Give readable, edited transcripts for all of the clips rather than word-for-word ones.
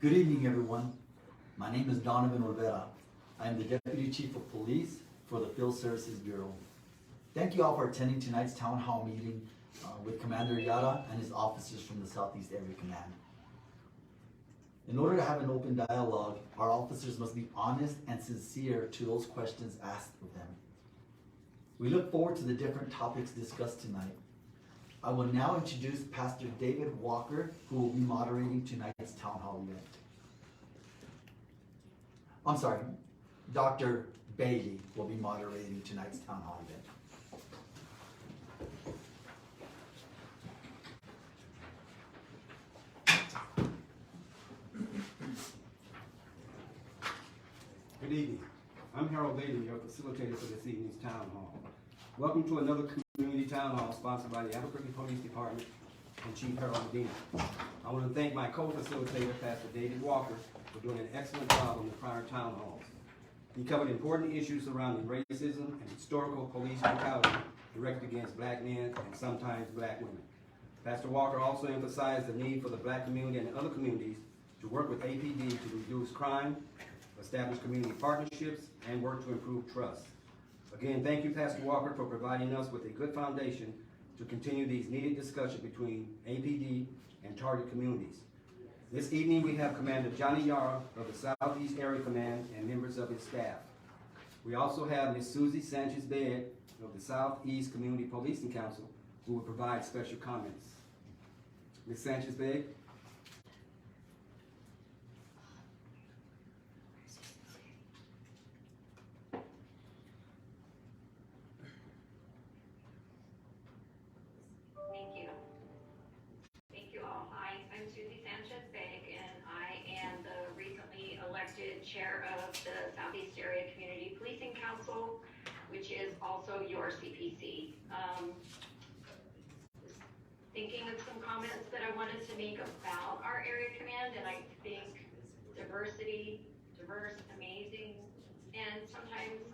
Good evening, everyone. My name is Donovan Rivera. I am the Deputy Chief of Police for the Field Services Bureau. Thank you all for attending tonight's town hall meeting with Commander Yara and his officers from the Southeast Area Command. In order to have an open dialogue, our officers must be honest and sincere to those questions asked of them. We look forward to the different topics discussed tonight. I will now introduce Pastor David Walker, who will be moderating tonight's town hall event. I'm sorry, Dr. Bailey will be moderating tonight's town hall event. Good evening. I'm Harold Bailey, your facilitator for this evening's town hall. Welcome to another community town hall sponsored by the Albuquerque Police Department and Chief Harold Medina. I want to thank my co-facilitator, Pastor David Walker, for doing an excellent job on the prior town halls. He covered important issues surrounding racism and historical police brutality directed against black men and sometimes black women. Pastor Walker also emphasized the need for the black community and other communities to work with APD to reduce crime, establish community partnerships, and work to improve trust. Again, thank you, Pastor Walker, for providing us with a good foundation to continue these needed discussions between APD and target communities. This evening, we have Commander Johnny Yara of the Southeast Area Command and members of his staff. We also have Ms. Susie Sanchez-Begg of the Southeast Community Policing Council, who will provide special comments. Ms. Sanchez-Begg. Chair of the Southeast Area Community Policing Council, which is also your CPC. Thinking of some comments that I wanted to make about our area command, and I think diverse, amazing, and sometimes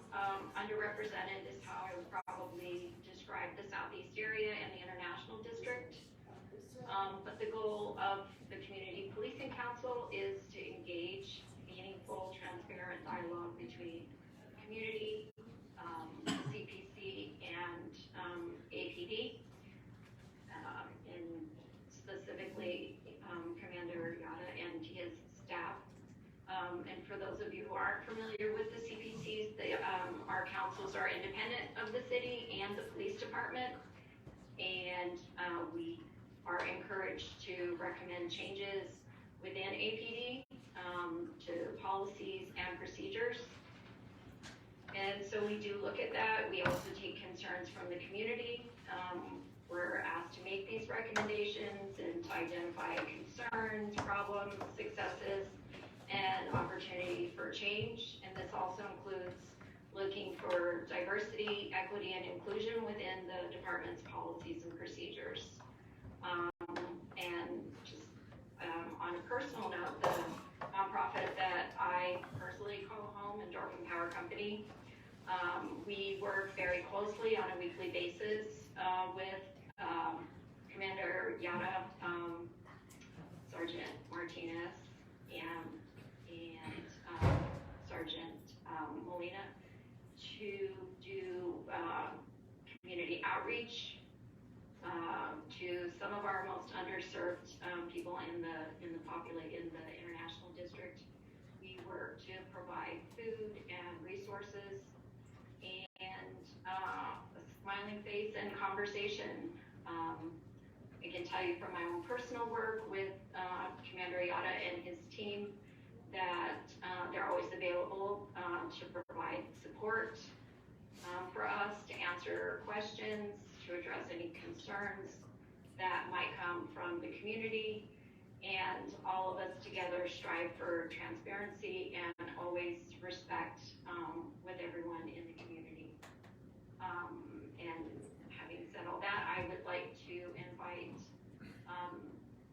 underrepresented is how I would probably describe the Southeast area and the International District. But the goal of the Community Policing Council is to engage meaningful, transparent dialogue between community, CPC, and APD, and specifically Commander Yada and his staff. And for those of you who aren't familiar with the CPCs, our councils are independent of the city and the police department, and we are encouraged to recommend changes within APD to policies and procedures. And so we do look at that. We also take concerns from the community. We're asked to make these recommendations and to identify concerns, problems, successes, and opportunity for change. And this also includes looking for diversity, equity, and inclusion within the department's policies and procedures. And just on a personal note, the nonprofit that I personally call home, Endorphin Power Company, we work very closely on a weekly basis with Commander Yada, Sergeant Martinez, and Sergeant Molina to do community outreach to some of our most underserved people in the International District. We work to provide food and resources and a smiling face and conversation. I can tell you from my own personal work with Commander Yada and his team that they're always available to provide support for us, to answer questions, to address any concerns that might come from the community, and all of us together strive for transparency and always respect with everyone in the community. And having said all that, I would like to invite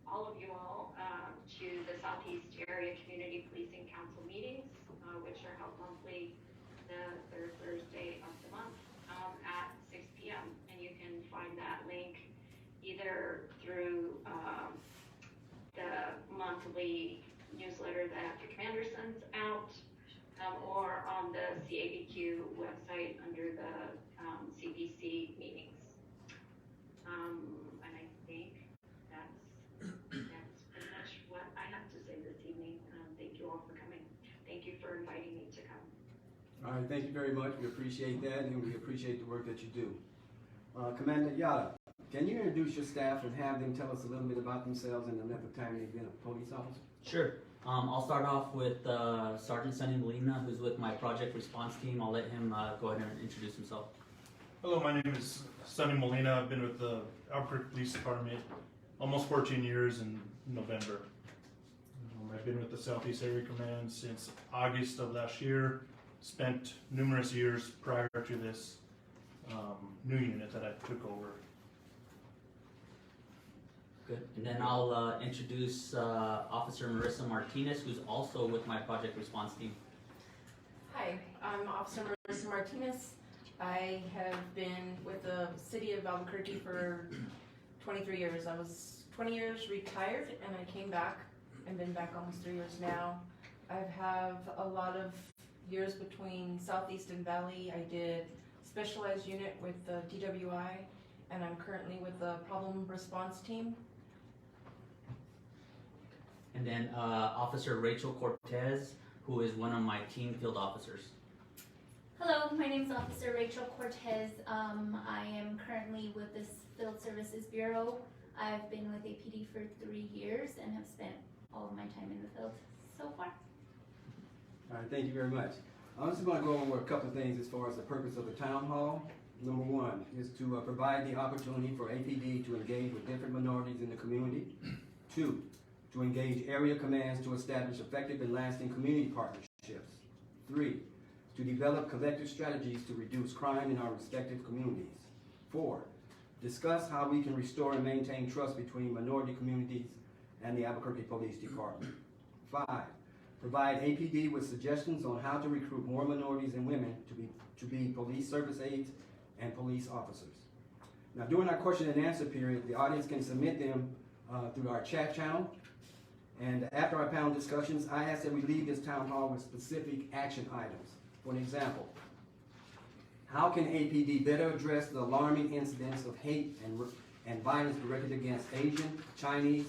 all of you all to the Southeast Area Community Policing Council meetings, which are held monthly the third Thursday of the month at 6 p.m. And you can find that link either through the monthly newsletter ABQ website under the CPC meetings. And I think that's pretty much what I have to say this evening. Thank you all for coming. Thank you for inviting me to come. All right, thank you very much. We appreciate that, and we appreciate the work that you do. Commander Yada, can you introduce your staff and have them tell us a little bit about themselves and the length of time they've been a police officer? Sure. I'll start off with Sergeant Sonny Molina, who's with my project response team. I'll let him go ahead and introduce himself. Hello, my name is Sonny Molina. I've been with the Albuquerque Police Department almost 14 years in November. I've been with the Southeast Area Command since August of last year. Spent numerous years prior to this new unit that I took over. Good. And then I'll introduce Officer Marissa Martinez, who's also with my project response team. Hi, I'm Officer Marissa Martinez. I have been with the city of Albuquerque for 23 years. I was 20 years retired and I came back and been back almost 3 years now. I have a lot of years between Southeast and Valley. I did specialized unit with the DWI and I'm currently with the problem response team. And then Officer Rachel Cortez, who is one of my team field officers. Hello, my name is Officer Rachel Cortez. I am currently with the Field Services Bureau. I've been with APD for 3 years and have spent all of my time in the field so far. All right, thank you very much. I'm just going to go over a couple of things as far as the purpose of the town hall. Number one is to provide the opportunity for APD to engage with different minorities in the community. 2, to engage area commands to establish effective and lasting community partnerships. 3, to develop collective strategies to reduce crime in our respective communities. 4, discuss how we can restore and maintain trust between minority communities and the Albuquerque Police Department. 5, provide APD with suggestions on how to recruit more minorities and women to be police service aides and police officers. Now, during our question and answer period, the audience can submit them through our chat channel. And after our panel discussions, I ask that we leave this town hall with specific action items. For an example, how can APD better address the alarming incidents of hate and violence directed against Asian, Chinese,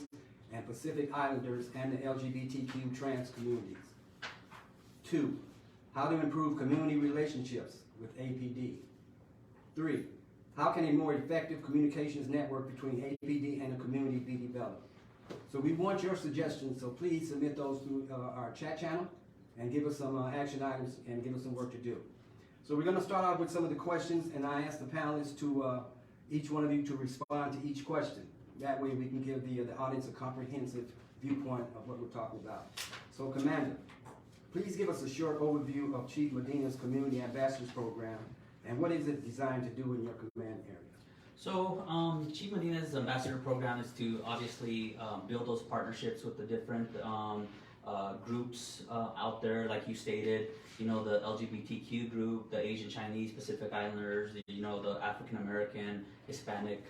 and Pacific Islanders and the LGBTQ-Trans communities? 2, how to improve community relationships with APD. 3, how can a more effective communications network between APD and the community be developed? So we want your suggestions, so please submit those through our chat channel and give us some action items and give us some work to do. So we're going to start off with some of the questions, and I ask the panelists to, each one of you to respond to each question. That way we can give the audience a comprehensive viewpoint of what we're talking about. So Commander, please give us a short overview of Chief Medina's Community Ambassadors Program and what is it designed to do in your command area? So Chief Medina's ambassador program is to obviously build those partnerships with the different groups out there, like you stated, you know, the LGBTQ group, the Asian, Chinese, Pacific Islanders, you know, the African American, Hispanic.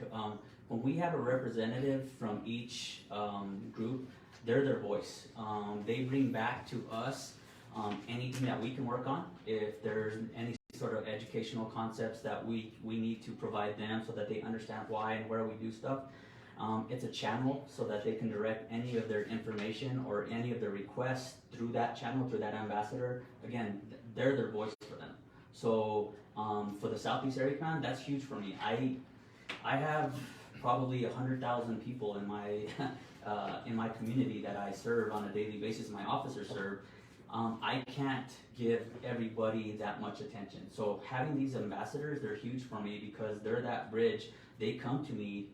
When we have a representative from each group, they're their voice. They bring back to us anything that we can work on. If there's any sort of educational concepts that we need to provide them so that they understand why and where we do stuff. It's a channel so that they can direct any of their information or any of their requests through that channel, through that ambassador. Again, they're their voice for them. So for the Southeast Area Command, that's huge for me. I have probably 100,000 people in my community that I serve on a daily basis. My officers serve. I can't give everybody that much attention. So having these ambassadors, they're huge for me because they're that bridge. They come to me,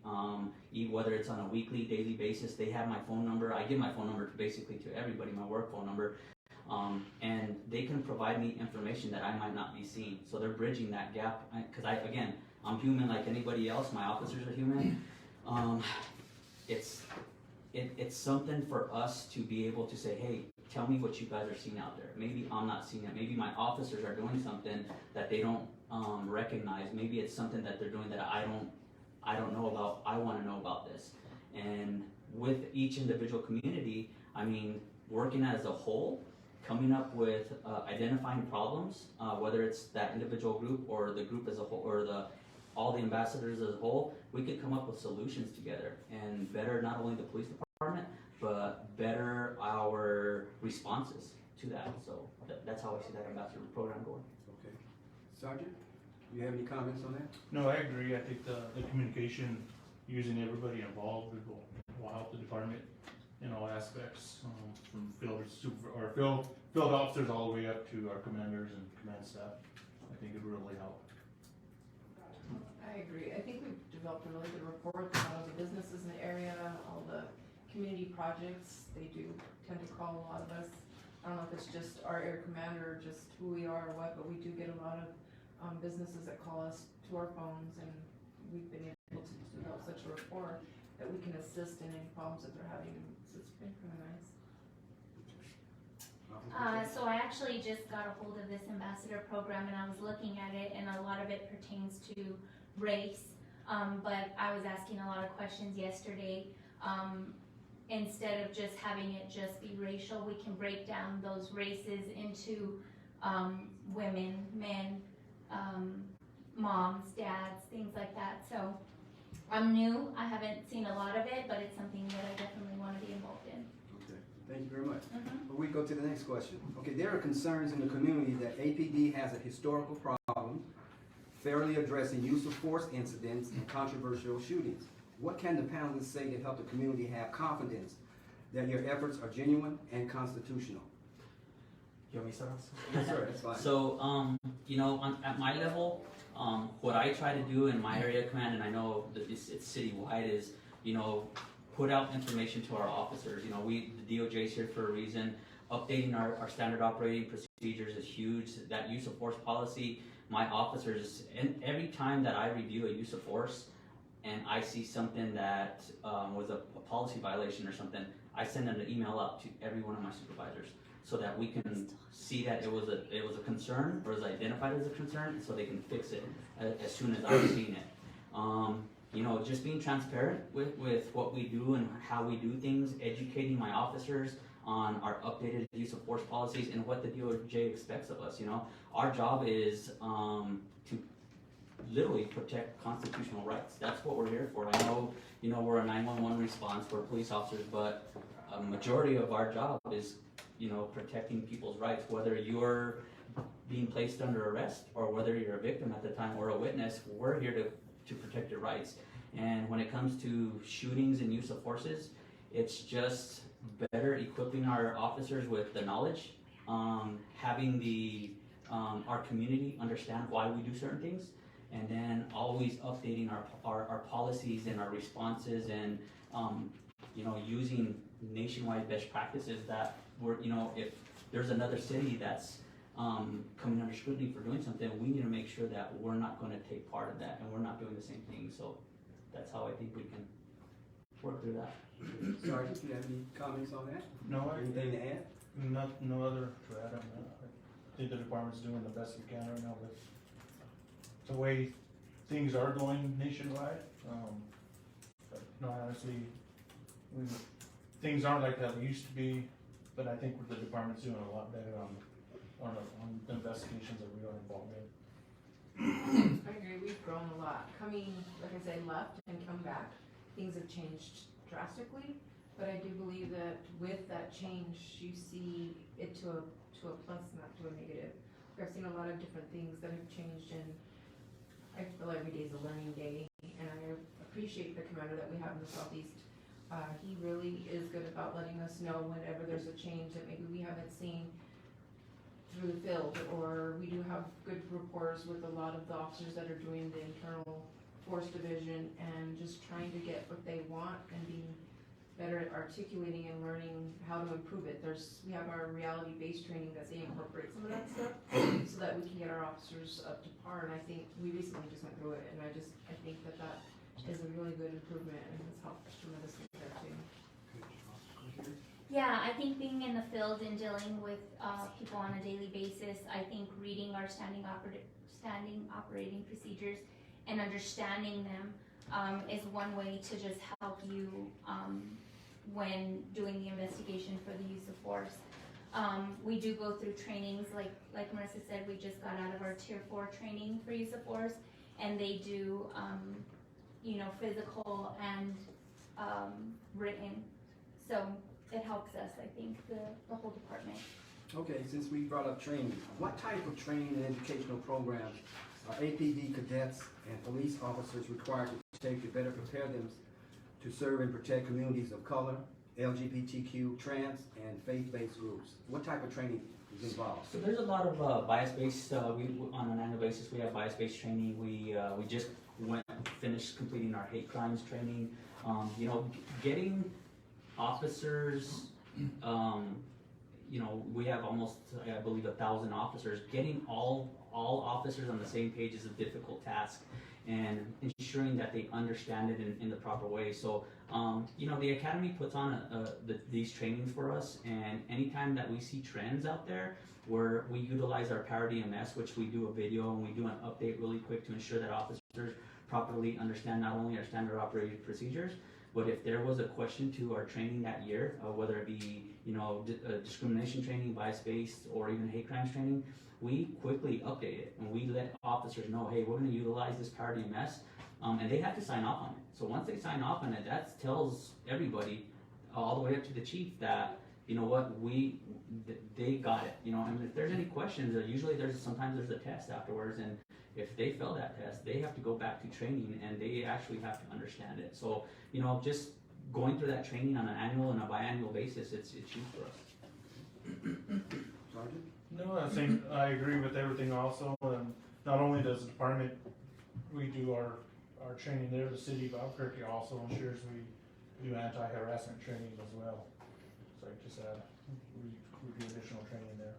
whether it's on a weekly, daily basis. They have my phone number. I give my phone number basically to everybody, my work phone number. And they can provide me information that I might not be seeing. So they're bridging that gap. Because I'm human like anybody else. My officers are human. It's something for us to be able to say, hey, tell me what you guys are seeing out there. Maybe I'm not seeing it. Maybe my officers are doing something that they don't recognize. Maybe it's something that they're doing that I don't know about. I want to know about this. And with each individual community, I mean, working as a whole, coming up with, identifying problems, whether it's that individual group or the group as a whole, or all the ambassadors as a whole, we could come up with solutions together and better not only the police department, but better our responses to that. So that's how I see that ambassador program going. Okay. Sergeant, you have any comments on that? No, I agree. I think the communication, using everybody involved will help the department in all aspects, from field officers all the way up to our commanders and command staff. I think it would really help. I agree. I think we've developed a really good rapport with a lot of the businesses in the area, all the community projects. They do tend to call a lot of us. I don't know if it's just our air commander or just who we are or what, but we do get a lot of businesses that call us to our phones, and we've been able to develop such a rapport that we can assist in any problems that they're having. So it's been kind of nice. So I actually just got a hold of this ambassador program, and I was looking at it, and a lot of it pertains to race. But I was asking a lot of questions yesterday. Instead of just having it just be racial, we can break down those races into women, men, moms, dads, things like that. So I'm new. I haven't seen a lot of it, but it's something that I definitely want to be involved in. Okay, thank you very much. But we go to the next question. Okay, there are concerns in the community that APD has a historical problem fairly addressing use of force incidents and controversial shootings. What can the panelists say to help the community have confidence that your efforts are genuine and constitutional? You want me to start off? Yes, sir, that's fine. So, at my level, what I try to do in my area of command, and I know that it's citywide, is, put out information to our officers. The DOJ is here for a reason. Updating our standard operating procedures is huge. That use of force policy, my officers, and every time that I review a use of force, and I see something that was a policy violation or something, I send an email out to every one of my supervisors so that we can see that it was a concern, or is identified as a concern, so they can fix it as soon as I've seen it. Just being transparent with what we do and how we do things, educating my officers on our updated use of force policies and what the DOJ expects of us. Our job is to literally protect constitutional rights. That's what we're here for. I know, we're a 911 response for police officers, but a majority of our job is, protecting people's rights, whether you're being placed under arrest or whether you're a victim at the time or a witness. We're here to protect your rights. And when it comes to shootings and use of forces, it's just better equipping our officers with the knowledge, having our community understand why we do certain things, and then always updating our policies and our responses, and using nationwide best practices that if there's another city that's coming under scrutiny for doing something, we need to make sure that we're not going to take part of that and we're not doing the same thing. So that's how I think we can work through that. Sergeant, do you have any comments on that? No, Anything to add? no other to add on that. I think the department's doing the best we can right now with the way things are going nationwide. But no, honestly, things aren't like that they used to be, but I think the department's doing a lot better on the investigations that we are involved in. I agree. We've grown a lot. Coming, like I said, left and come back, things have changed drastically. But I do believe that with that change, you see it to a plus, not to a negative. I've seen a lot of different things that have changed, and I feel every day is a learning day. And I appreciate the commander that we have in the Southeast. He really is good about letting us know whenever there's a change that maybe we haven't seen through the field, or we do have good rapport with a lot of the officers that are doing the internal force division and just trying to get what they want and being better at articulating and learning how to improve it. We have our reality-based training that they incorporate some of that stuff so that we can get our officers up to par, and I think we recently just went through it, and I think that is a really good improvement and has helped tremendously there too. Yeah, I think being in the field and dealing with people on a daily basis, I think reading our standing operating procedures and understanding them is one way to just help you when doing the investigation for the use of force. We do go through trainings, like Marissa said, we just got out of our Tier 4 training for use of force, and they do, physical and written. So it helps us, I think, the whole department. Okay, since we brought up training, what type of training and educational programs are APD cadets and police officers required to take to better prepare them to serve and protect communities of color, LGBTQ-Trans, and faith-based groups? What type of training is involved? So there's a lot of bias-based, on an annual basis, we have bias-based training. We just finished completing our hate crimes training. Getting officers, we have almost, I believe, 1,000 officers. Getting all officers on the same page is a difficult task, and ensuring that they understand it in the proper way. So, the Academy puts on these trainings for us, and anytime that we see trends out there, where we utilize our Power DMS, which we do a video and we do an update really quick to ensure that officers properly understand not only our standard operating procedures, but if there was a question to our training that year, whether it be discrimination training, bias-based, or even hate crimes training, we quickly update it and we let officers know, hey, we're going to utilize this Power DMS, and they have to sign off on it. So once they sign off on it, that tells everybody, all the way up to the chief, that they got it. And if there's any questions, usually sometimes there's a test afterwards, and if they fail that test, they have to go back to training and they actually have to understand it. So, just going through that training on an annual and a biannual basis, it's huge for us. Sergeant? No, I agree with everything also. Not only does the department, we do our training there, the city of Albuquerque also ensures we do anti-harassment training as well. So I just add, we do additional training there.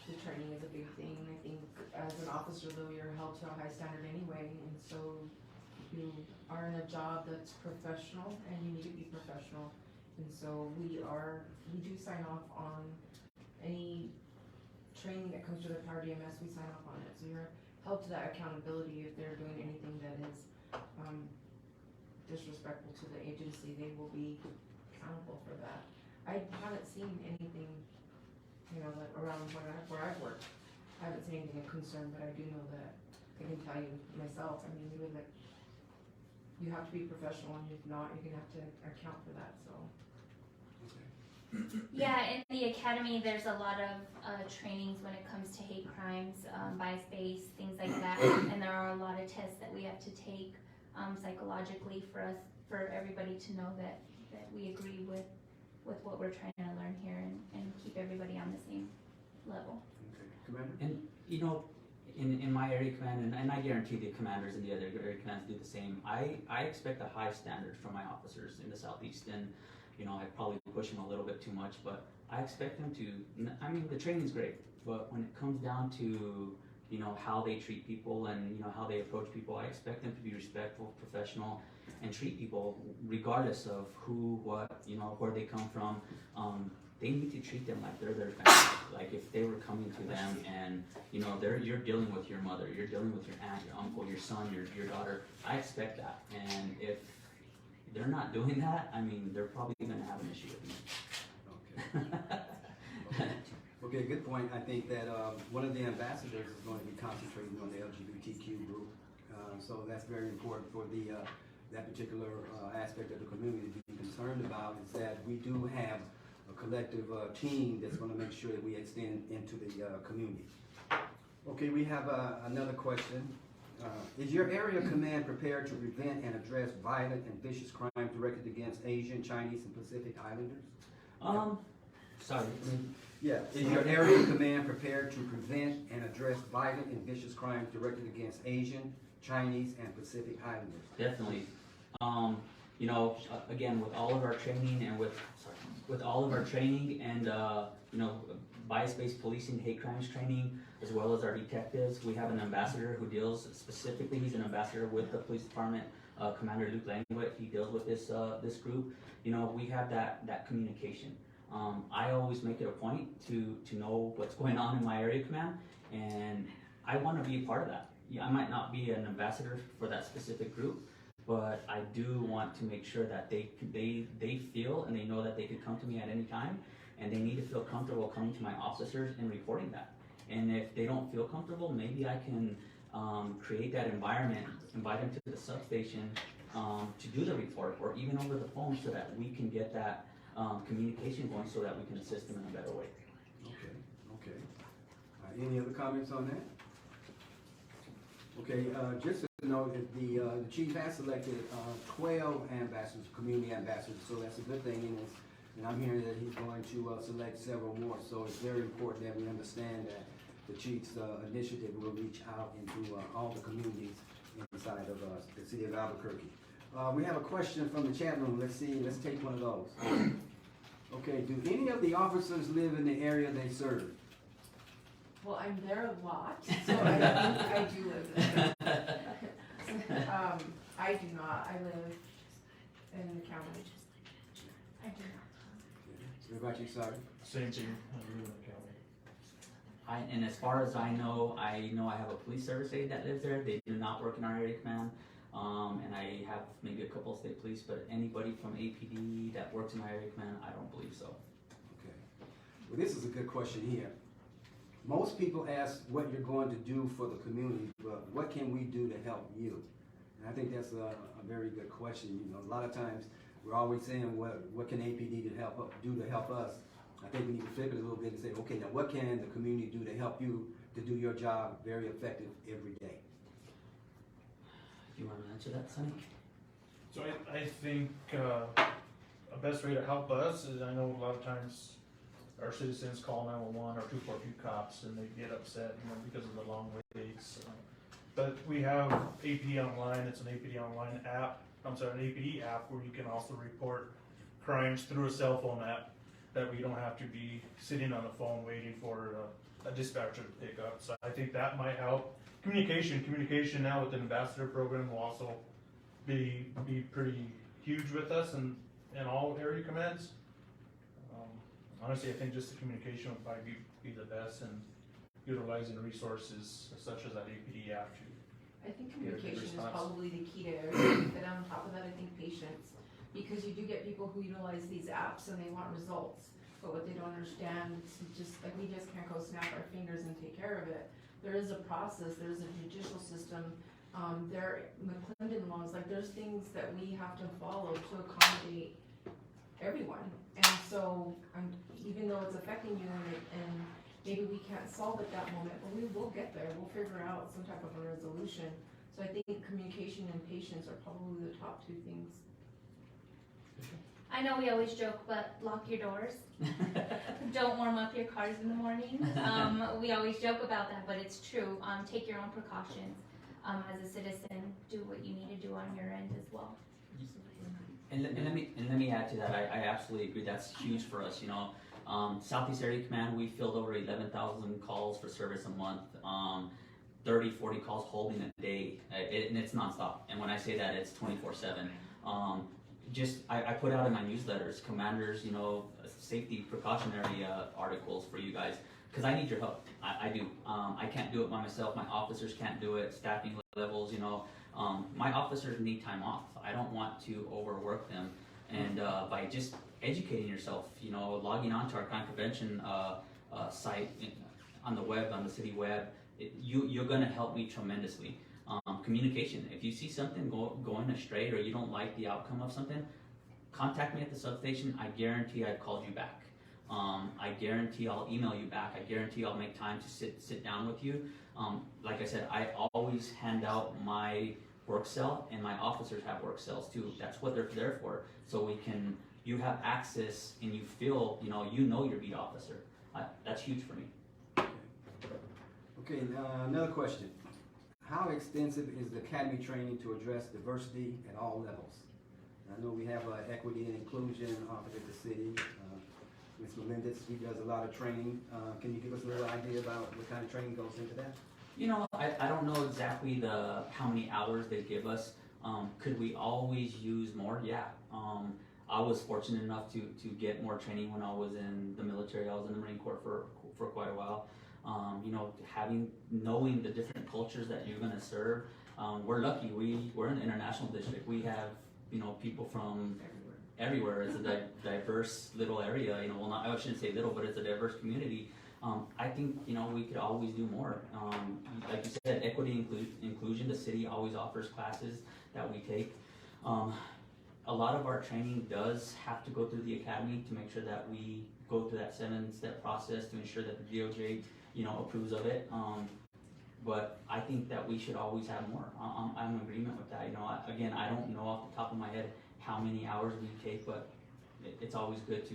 The training is a big thing. I think as an officer, though, you're held to a high standard anyway, and so you are in a job that's professional, and you need to be professional. And so we do sign off on any training that comes to the Power DMS. We sign off on it, so you're held to that accountability. If they're doing anything that is disrespectful to the agency, they will be accountable for that. I haven't seen anything, like around where I've worked. I haven't seen anything of concern, but I do know that I can tell you myself. I mean, you have to be professional, and if not, you're gonna have to account for that. So. Yeah, in the academy, there's a lot of trainings when it comes to hate crimes, bias-based, things like that, and there are a lot of tests that we have to take psychologically for everybody to know that we agree with what we're trying to learn here and keep everybody on the same level. Okay. Commander? And in my area command, and I guarantee the commanders in the other area commands do the same, I expect a high standard from my officers in the Southeast, and I probably push them a little bit too much, but I expect them to, the training's great, but when it comes down to, how they treat people and, how they approach people, I expect them to be respectful, professional, and treat people regardless of who, what, where they come from. They need to treat them like they're their family. Like if they were coming to them and, you're dealing with your mother, you're dealing with your aunt, your uncle, your son, your daughter, I expect that. And if they're not doing that, they're probably going to have an issue with me. Okay. Okay, good point. I think that one of the ambassadors is going to be concentrating on the LGBTQ group. So that's very important for that particular aspect of the community to be concerned about, is that we do have a collective team that's going to make sure that we extend into the community. Okay, we have another question. Is your area command prepared to prevent and address violent and vicious crimes directed against Asian, Chinese, and Pacific Islanders? Sorry. Yeah, is your area command prepared to prevent and address violent and vicious crimes directed against Asian, Chinese, and Pacific Islanders? Definitely. Again, with all of our training and with all of our training and bias-based policing, hate crimes training, as well as our detectives, we have an ambassador who deals specifically. He's an ambassador with the police department, Commander Luke Langwood. He deals with this group. We have that communication. I always make it a point to know what's going on in my area command, and I want to be a part of that. I might not be an ambassador for that specific group, but I do want to make sure that they feel and they know that they could come to me at any time, and they need to feel comfortable coming to my officers and reporting that. And if they don't feel comfortable, maybe I can create that environment, invite them to the substation to do the report, or even over the phone, so that we can get that communication going, so that we can assist them in a better way. Okay. Any other comments on that? Okay, just to know that the chief has selected 12 ambassadors, community ambassadors, so that's a good thing. And I'm hearing that he's going to select several more. So it's very important that we understand that the chief's initiative will reach out into all the communities inside of the city of Albuquerque. We have a question from the chat room. Let's take one of those. Okay, do any of the officers live in the area they serve? Well, I'm there a lot, so I do live there. I do not. I live in the county. I do not. What about you, Sergeant? Same thing, I live in the county. And as far as I know I have a police service aide that lives there. They do not work in our area command. And I have maybe a couple of state police, but anybody from APD that works in my area command, I don't believe so. Okay. Well, this is a good question here. Most people ask what you're going to do for the community, but what can we do to help you? And I think that's a very good question. You know, a lot of times we're always saying, what can APD do to help us? I think we need to flip it a little bit and say, okay, now what can the community do to help you to do your job very effective every day? Do you want to answer that, Sonny? So I think a best way to help us is, I know a lot of times our citizens call 911 or 242 cops and they get upset, because of the long waits. But we have APD Online. It's an APD Online app. An APD app where you can also report crimes through a cell phone app, that we don't have to be sitting on the phone waiting for a dispatcher to pick up. So I think that might help. Communication now with the ambassador program will also be pretty huge with us in all area commands. Honestly, I think just the communication would probably be the best, and utilizing resources such as that APD app to. I think Get a good communication is response. probably the key to everything, but on top of that, I think patience. Because you do get people who utilize these apps and they want results, but what they don't understand is we just can't go snap our fingers and take care of it. There is a process, there's a judicial system, McClendon laws, there's things that we have to follow to accommodate everyone. And so, even though it's affecting you and maybe we can't solve it that moment, but we will get there, we'll figure out some type of a resolution. So I think communication and patience are probably the top two things. I know we always joke, but lock your doors. Don't warm up your cars in the morning. We always joke about that, but it's true. Take your own precautions. As a citizen, do what you need to do on your end as well. And let me add to that. I absolutely agree. That's huge for us. Southeast Area Command, we filled over 11,000 calls for service a month. 30, 40 calls holding a day, and it's nonstop. And when I say that, it's 24/7. I put out in my newsletters, commanders, safety precautionary articles for you guys, because I need your help. I do. I can't do it by myself. My officers can't do it. Staffing levels, my officers need time off. I don't want to overwork them. And by just educating yourself, logging on to our crime prevention site on the web, on the city web, you're going to help me tremendously. Communication. If you see something going astray, or you don't like the outcome of something, contact me at the substation. I guarantee I've called you back. I guarantee I'll email you back. I guarantee I'll make time to sit down with you. Like I said, I always hand out my work cell, and my officers have work cells too. That's what they're there for. So you have access, and you feel, your beat officer. That's huge for me. Okay, another question. How extensive is the academy training to address diversity at all levels? I know we have equity and inclusion offered at the city. Ms. Melendez, she does a lot of training. Can you give us a little idea about what kind of training goes into that? I don't know exactly how many hours they give us. Could we always use more? Yeah. I was fortunate enough to get more training when I was in the military. I was in the Marine Corps for quite a while. Knowing the different cultures that you're going to serve, We're lucky, we're an international district, we have, you know, people from everywhere. It's a diverse little area, you know, well, not, I shouldn't say little, but it's a diverse community. I think, you know, we could always do more. Like you said, equity inclusion, the city always offers classes that we take. A lot of our training does have to go through the academy to make sure that we go through that 7-step process to ensure that the DOJ, you know, approves of it. But I think that we should always have more. I'm in agreement with that. You know, again, I don't know off the top of my head how many hours we take, but it's always good to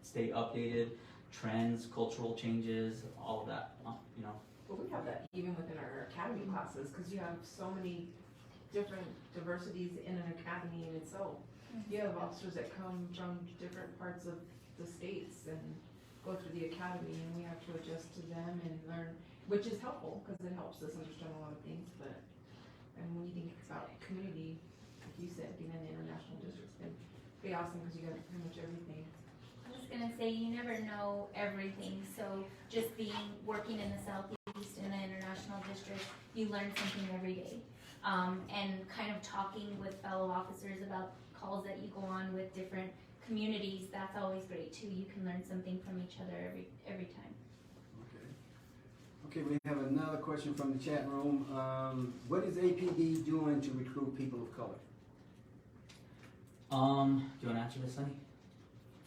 stay updated, trends, cultural changes, all of that, you know. Well, we have that even within our academy classes, because you have so many different diversities in an academy in itself. You have officers that come from different parts of the states and go through the academy, and we have to adjust to them and learn, which is helpful because it helps us understand a lot of things. But and when you think about community, like you said, being in the international district's been pretty awesome because you got pretty much everything. I was gonna say, you never know everything, so just working in the Southeast in the International District, you learn something every day. And kind of talking with fellow officers about calls that you go on with different communities, that's always great too. You can learn something from each other every time. Okay, we have another question from the chat room. What is APD doing to recruit people of color? Do you want to answer this, Sonny?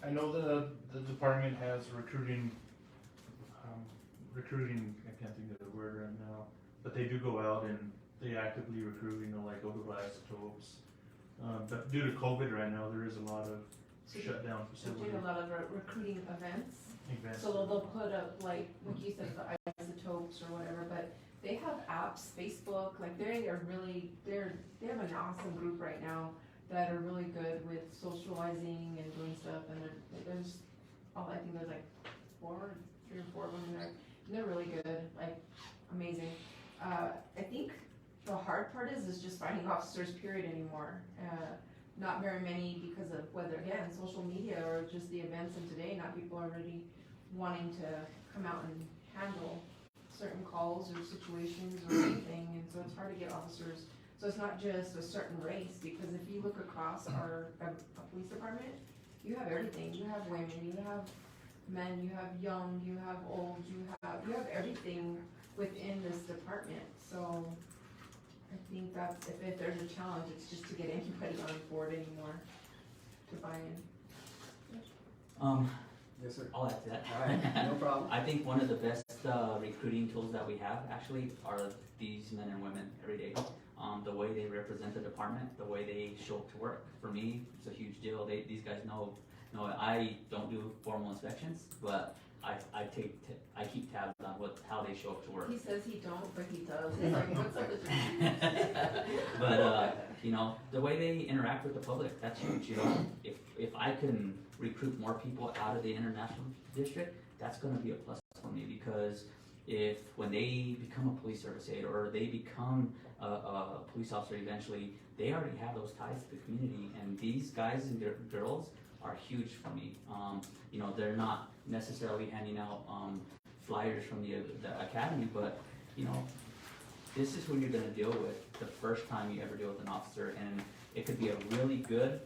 I know the department has recruiting, I can't think of the word right now, but they do go out and they actively recruit, you know, like odor isotopes. But due to COVID right now, there is a lot of shut down So facilities. doing a lot of recruiting events. Events. So they'll put up, like you said, the isotopes or whatever, but they have apps, Facebook, like they have an awesome group right now that are really good with socializing and doing stuff, and I think there's like 3 or 4 of them in there, and they're really good, like amazing. I think the hard part is just finding officers, period, anymore. Not very many because of whether, again, social media or just the events in today, not people are really wanting to come out and handle certain calls or situations or anything, and so it's hard to get officers. So it's not just a certain race, because if you look across our police department, you have everything. You have women, you have men, you have young, you have old, you have everything within this department. So I think that's, if there's a challenge, it's just to get anybody on board anymore to buy in. Yes, sir. I'll add to that. All right, no problem. I think one of the best recruiting tools that we have actually are these men and women every day. The way they represent the department, the way they show up to work. For me, it's a huge deal. These guys know I don't do formal inspections, but I keep tabs on how they show up to work. He says he don't, but he does. He's like, what's up with you? But you know, the way they interact with the public, that's huge. You know, if I can recruit more people out of the international district, that's going to be a plus for me, because when they become a police service aide or they become a police officer eventually, they already have those ties to the community, and these guys and girls are huge for me. You know, they're not necessarily handing out flyers from the academy, but you know, this is who you're going to deal with the first time you ever deal with an officer, and it could be a really good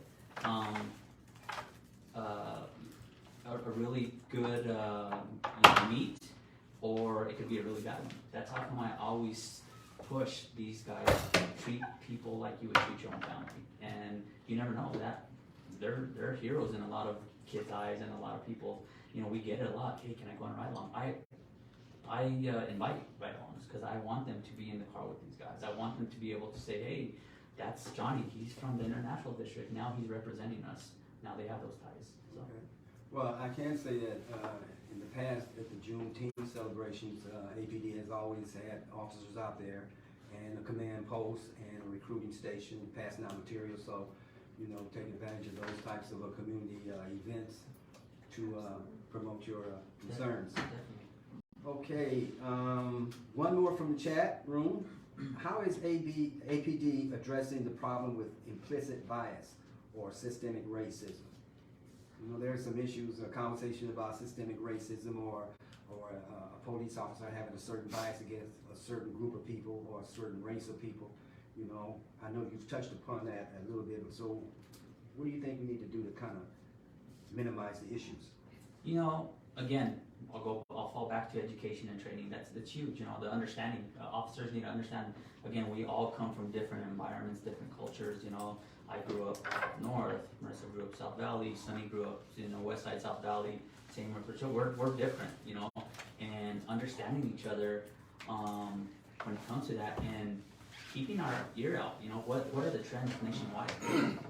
meet, or it could be a really bad one. That's how come I always push these guys to treat people like you would treat your own family. And you never know, that they're heroes in a lot of kids' eyes and a lot of people. You know, we get it a lot. Hey, can I go on a ride along? I invite ride-alongs because I want them to be in the car with these guys. I want them to be able to say, hey, that's Johnny. He's from the international district. Now he's representing us. Now they have those ties. So. Okay. Well, I can say that in the past, at the Juneteenth celebrations, APD has always had officers out there and a command post and a recruiting station passing out materials. So, you know, take advantage of those types of community events to promote your concerns. Definitely. Okay, one more from the chat room. How is APD addressing the problem with implicit bias or systemic racism? You know, there are some issues, a conversation about systemic racism or a police officer having a certain bias against a certain group of people or a certain race of people. You know, I know you've touched upon that a little bit, but so what do you think we need to do to kind of minimize the issues? You know, again, I'll fall back to education and training. That's huge. You know, the understanding. Officers need to understand. Again, we all come from different environments, different cultures. You know, I grew up north. Marissa grew up South Valley. Sunny grew up, West Side, South Valley. Same with so we're different. You know, and understanding each other when it comes to that, and keeping our ear out. You know, what are the trends nationwide?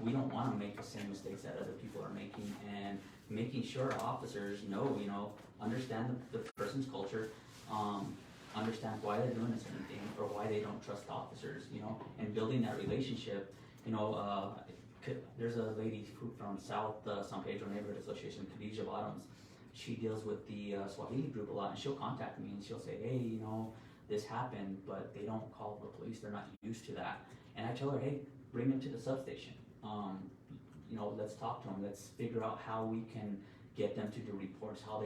We don't want to make the same mistakes that other people are making, and making sure officers know, understand the person's culture, understand why they're doing a certain thing or why they don't trust officers, and building that relationship. There's a lady from South San Pedro Neighborhood Association, Khadija Bottoms. She deals with the Swahili group a lot, and she'll contact me and she'll say, hey, this happened, but they don't call the police. They're not used to that. And I tell her, hey, bring them to the substation. Let's talk to them. Let's figure out how we can get them to do reports, how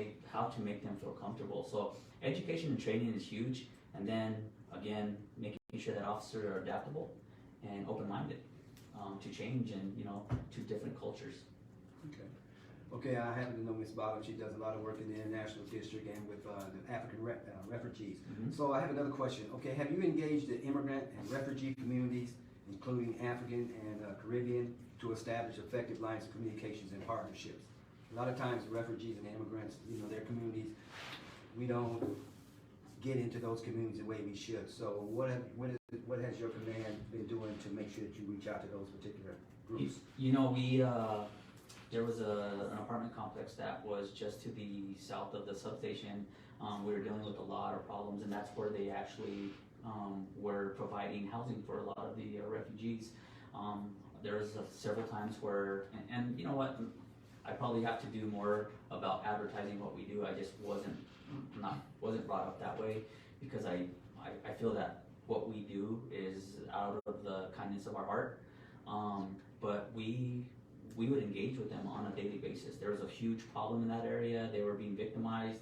to make them feel comfortable. So education and training is huge. And then again, making sure that officers are adaptable and open-minded to change and to different cultures. Okay, I happen to know Ms. Bottom. She does a lot of work in the International District and with the African refugees. Mm-hmm. So I have another question. Okay, have you engaged the immigrant and refugee communities, including African and Caribbean, to establish effective lines of communications and partnerships? A lot of times refugees and immigrants, their communities, we don't get into those communities the way we should. So what has your command been doing to make sure that you reach out to those particular groups? There was an apartment complex that was just to the south of the substation. We were dealing with a lot of problems, and that's where they actually were providing housing for a lot of the refugees. There was several times where, and you know what, I probably have to do more about advertising what we do. I just wasn't brought up that way, because I feel that what we do is out of the kindness of our heart. But we would engage with them on a daily basis. There was a huge problem in that area. They were being victimized.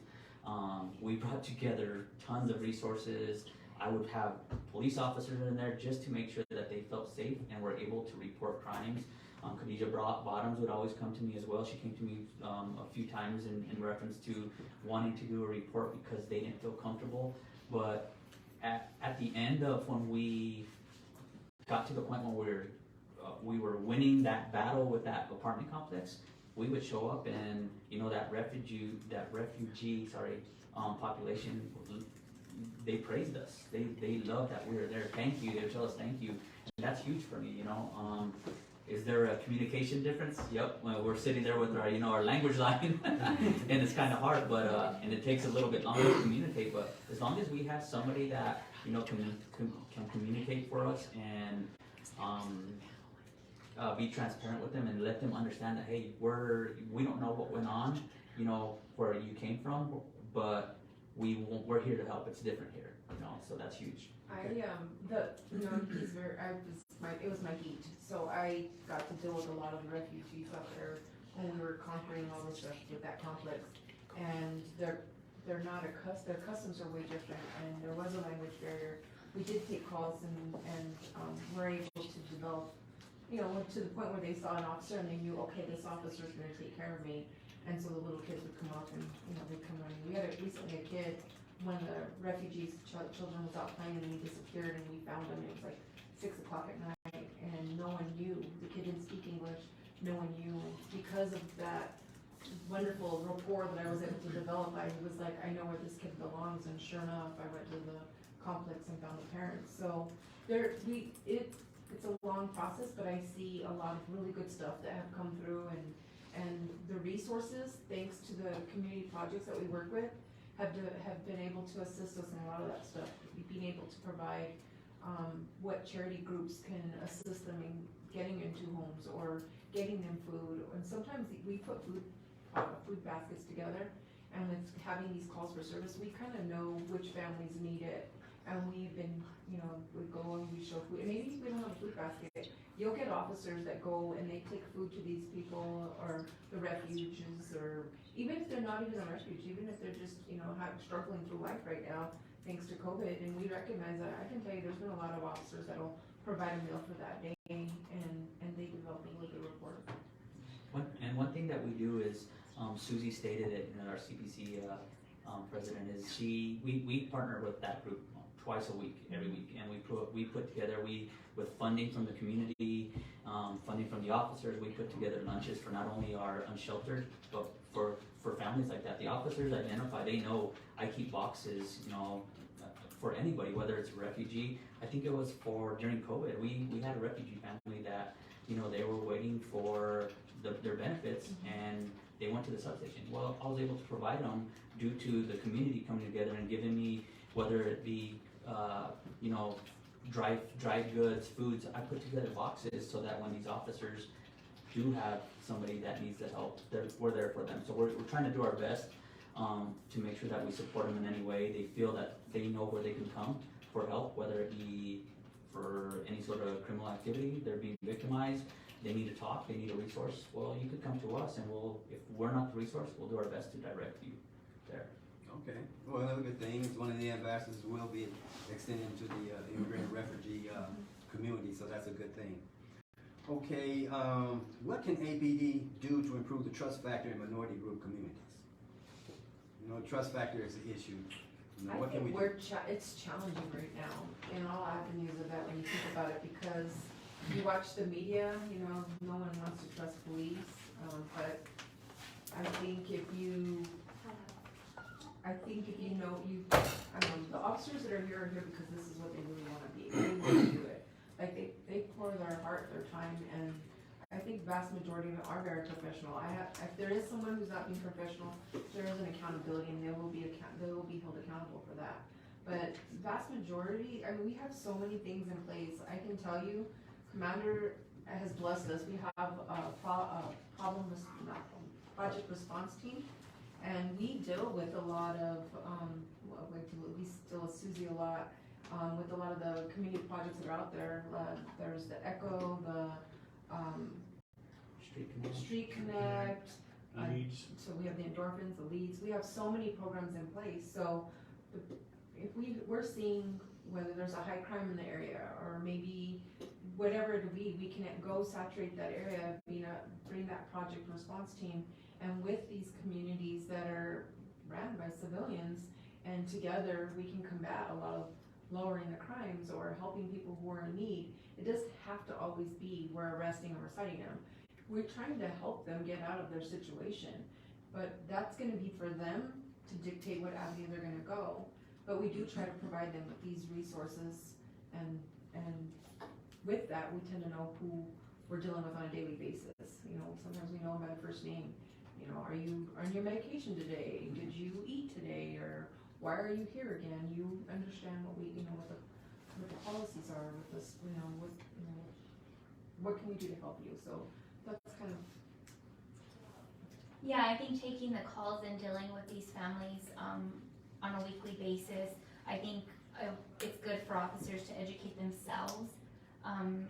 We brought together tons of resources. I would have police officers in there just to make sure that they felt safe and were able to report crimes. Khadija Bottoms would always come to me as well. She came to me a few times in reference to wanting to do a report because they didn't feel comfortable. But at the end of when we got to the point when we were winning that battle with that apartment complex, we would show up, and that refugee population, they praised us. They loved that we were there. Thank you. They would tell us thank you, and that's huge for me. Is there a communication difference? Yep. Well, we're sitting there with our language line, and it's kind of hard, but and it takes a little bit longer to communicate. But as long as we have somebody that can communicate for us and be transparent with them and let them understand that, hey, we don't know what went on, where you came from, but we're here to help. It's different here, so that's huge. It was my heat. So I got to deal with a lot of the refugees out there when we were conquering all this stuff with that complex, and they're not their customs are way different, and there was a language barrier. We did take calls and were able to develop, to the point where they saw an officer and they knew, okay, this officer is going to take care of me. And so the little kids would come up and, they'd come running. We had recently a kid, when the refugees' children was out playing, and he disappeared, and we found him. It was like 6 o'clock at night, and no one knew. The kid didn't speak English. No one knew. And because of that wonderful rapport that I was able to develop, I was like, I know where this kid belongs. And sure enough, I went to the complex and found the parents. So it's a long process, but I see a lot of really good stuff that have come through, and the resources, thanks to the community projects that we work with, have been able to assist us in a lot of that stuff. Being able to provide what charity groups can assist them in getting into homes or getting them food. And sometimes we put food baskets together, and with having these calls for service, we kind of know which families need it. And we've been, we go and we show food. And maybe we don't have a food basket. You'll get officers that go and they take food to these people, or the refugees, or even if they're not even a refuge, even if they're just, struggling through life right now, thanks to COVID. And we recognize that. I can tell you there's been a lot of officers that'll provide a meal for that day, and they develop a really good report. One thing that we do is, Susie stated it, our CPC president, is we partner with that group twice a week, every week, and we put together, with funding from the community, funding from the officers, we put together lunches for not only our unsheltered, but for families like that. The officers identify, they know I keep boxes, for anybody, whether it's a refugee. I think it was during COVID, we had a refugee family that, they were waiting for their benefits, and they went to the substation. Well, I was able to provide them due to the community coming together and giving me, whether it be, dried goods, foods. I put together boxes so that when these officers do have somebody that needs the help, we're there for them. So we're trying to do our best to make sure that we support them in any way. They feel that they know where they can come for help, whether it be for any sort of criminal activity, they're being victimized, they need to talk, they need a resource. Well, you could come to us, and if we're not the resource, we'll do our best to direct you there. Okay, well, another good thing is one of the ambassadors will be extending to the immigrant and refugee community, so that's a good thing. Okay, what can APD do to improve the trust factor in minority group communities? Trust factor is an issue. What can we do? It's challenging right now in all avenues of that when you think about it, because you watch the media, no one wants to trust police, but I think if you know, the officers that are here because this is what they really want to be. They want to do it. Like they pour their heart, their time, and I think vast majority of them are very professional. If there is someone who's not being professional, there is an accountability, and they will be held accountable for that. But vast majority, we have so many things in place. I can tell you, Commander has blessed us. We have a project response team, and we deal with a lot of, we deal with Susie a lot, with a lot of the community projects that are out there. There's the ECHO, the Street Connect, so we have the endorphins, the leads. We have so many programs in place. So if we're seeing whether there's a high crime in the area, or maybe whatever it be, we can go saturate that area, bring that project response team, and with these communities that are ran by civilians, and together we can combat a lot of lowering the crimes or helping people who are in need. It doesn't have to always be we're arresting or citing them. We're trying to help them get out of their situation, but that's going to be for them to dictate what avenue they're going to go. But we do try to provide them with these resources, and with that, we tend to know who we're dealing with on a daily basis. Sometimes we know them by first name. Are you on your medication today? Did you eat today? Or why are you here again? You understand what what the policies are with this. What can we do to help you? So that's kind of. Yeah, I think taking the calls and dealing with these families on a weekly basis, I think it's good for officers to educate themselves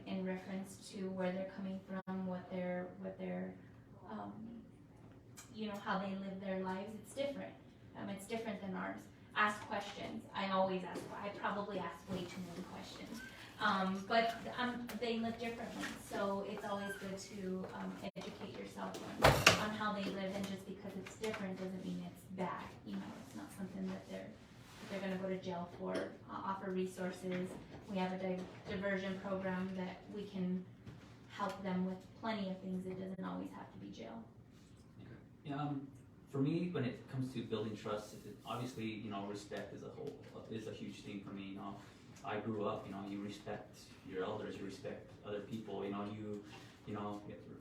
in reference to where they're coming from, what they're how they live their lives. It's different. It's different than ours. Ask questions. I probably ask way too many questions. But they live differently, so it's always good to educate yourself on how they live, and just because it's different doesn't mean it's bad. It's not something that they're going to go to jail for. Offer resources. We have a diversion program that we can help them with plenty of things. It doesn't always have to be jail. For me, when it comes to building trust, obviously, respect is a huge thing for me. I grew up, you respect your elders, you respect other people,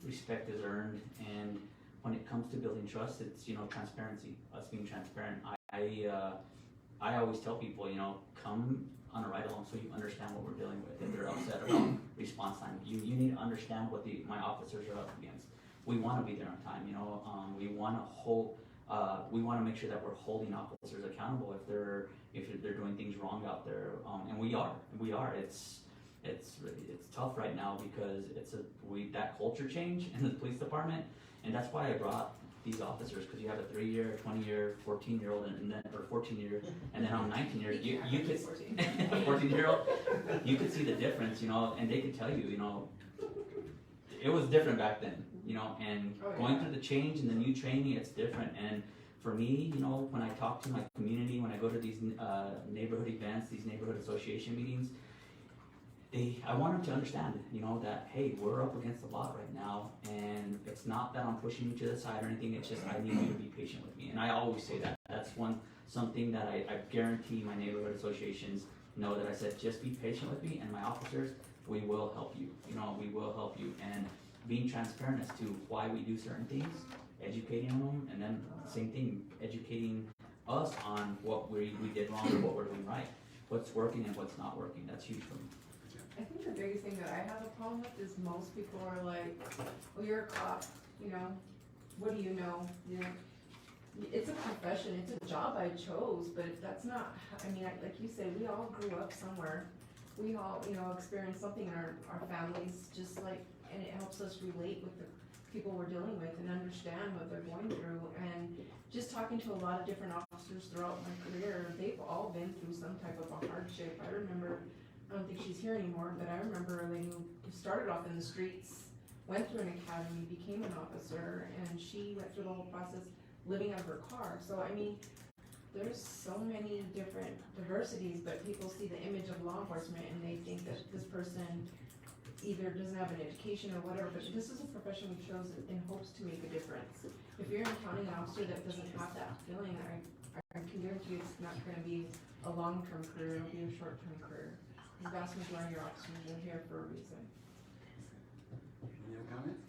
respect is earned. And when it comes to building trust, it's, transparency, us being transparent. I always tell people, come on a ride along so you understand what we're dealing with. If they're upset about response time, you need to understand what my officers are up against. We want to be there on time, we want to make sure that we're holding officers accountable if they're doing things wrong out there, and we are. It's tough right now because that culture change in the police department, and that's why I brought these officers, because you have a 3-year, 20-year, 14-year-old, and then, or 14-year, and then I'm 19-year, you could, 14-year-old, you could see the difference, you know, and they could tell you, you know, it was different back then, you know, and going through the change and the new training, it's different. And for me, you know, when I talk to my community, when I go to these neighborhood events, these neighborhood association meetings, I want them to understand, you know, that, hey, we're up against the lot right now, and it's not that I'm pushing you to the side or anything, it's just I need you to be patient with me. And I always say that. That's something that I guarantee my neighborhood associations know, that I said, just be patient with me, and my officers, we will help you. You know, we will help you. And being transparent as to why we do certain things, educating them, and then same thing, educating us on what we did wrong or what we're doing right, what's working and what's not working. That's huge for me. I think the biggest thing that I have a problem with is most people are like, well, you're a cop, you know, what do you know? You know, it's a profession, it's a job I chose, but that's not, I mean, like you said, we all grew up somewhere. We all, you know, experienced something in our families, just like, and it helps us relate with the people we're dealing with and understand what they're going through. And just talking to a lot of different officers throughout my career, they've all been through some type of a hardship. I remember, I don't think she's here anymore, but I remember a lady who started off in the streets, went through an academy, became an officer, and she went through the whole process living out of her car. So, I mean, there's so many different diversities, but people see the image of law enforcement and they think that this person either doesn't have an education or whatever, but this is a profession we chose in hopes to make a difference. If you're encountering an officer that doesn't have that feeling, I can guarantee you it's not gonna be a long-term career, it'll be a short-term career. The vast majority of officers are here for a reason. Any other comments?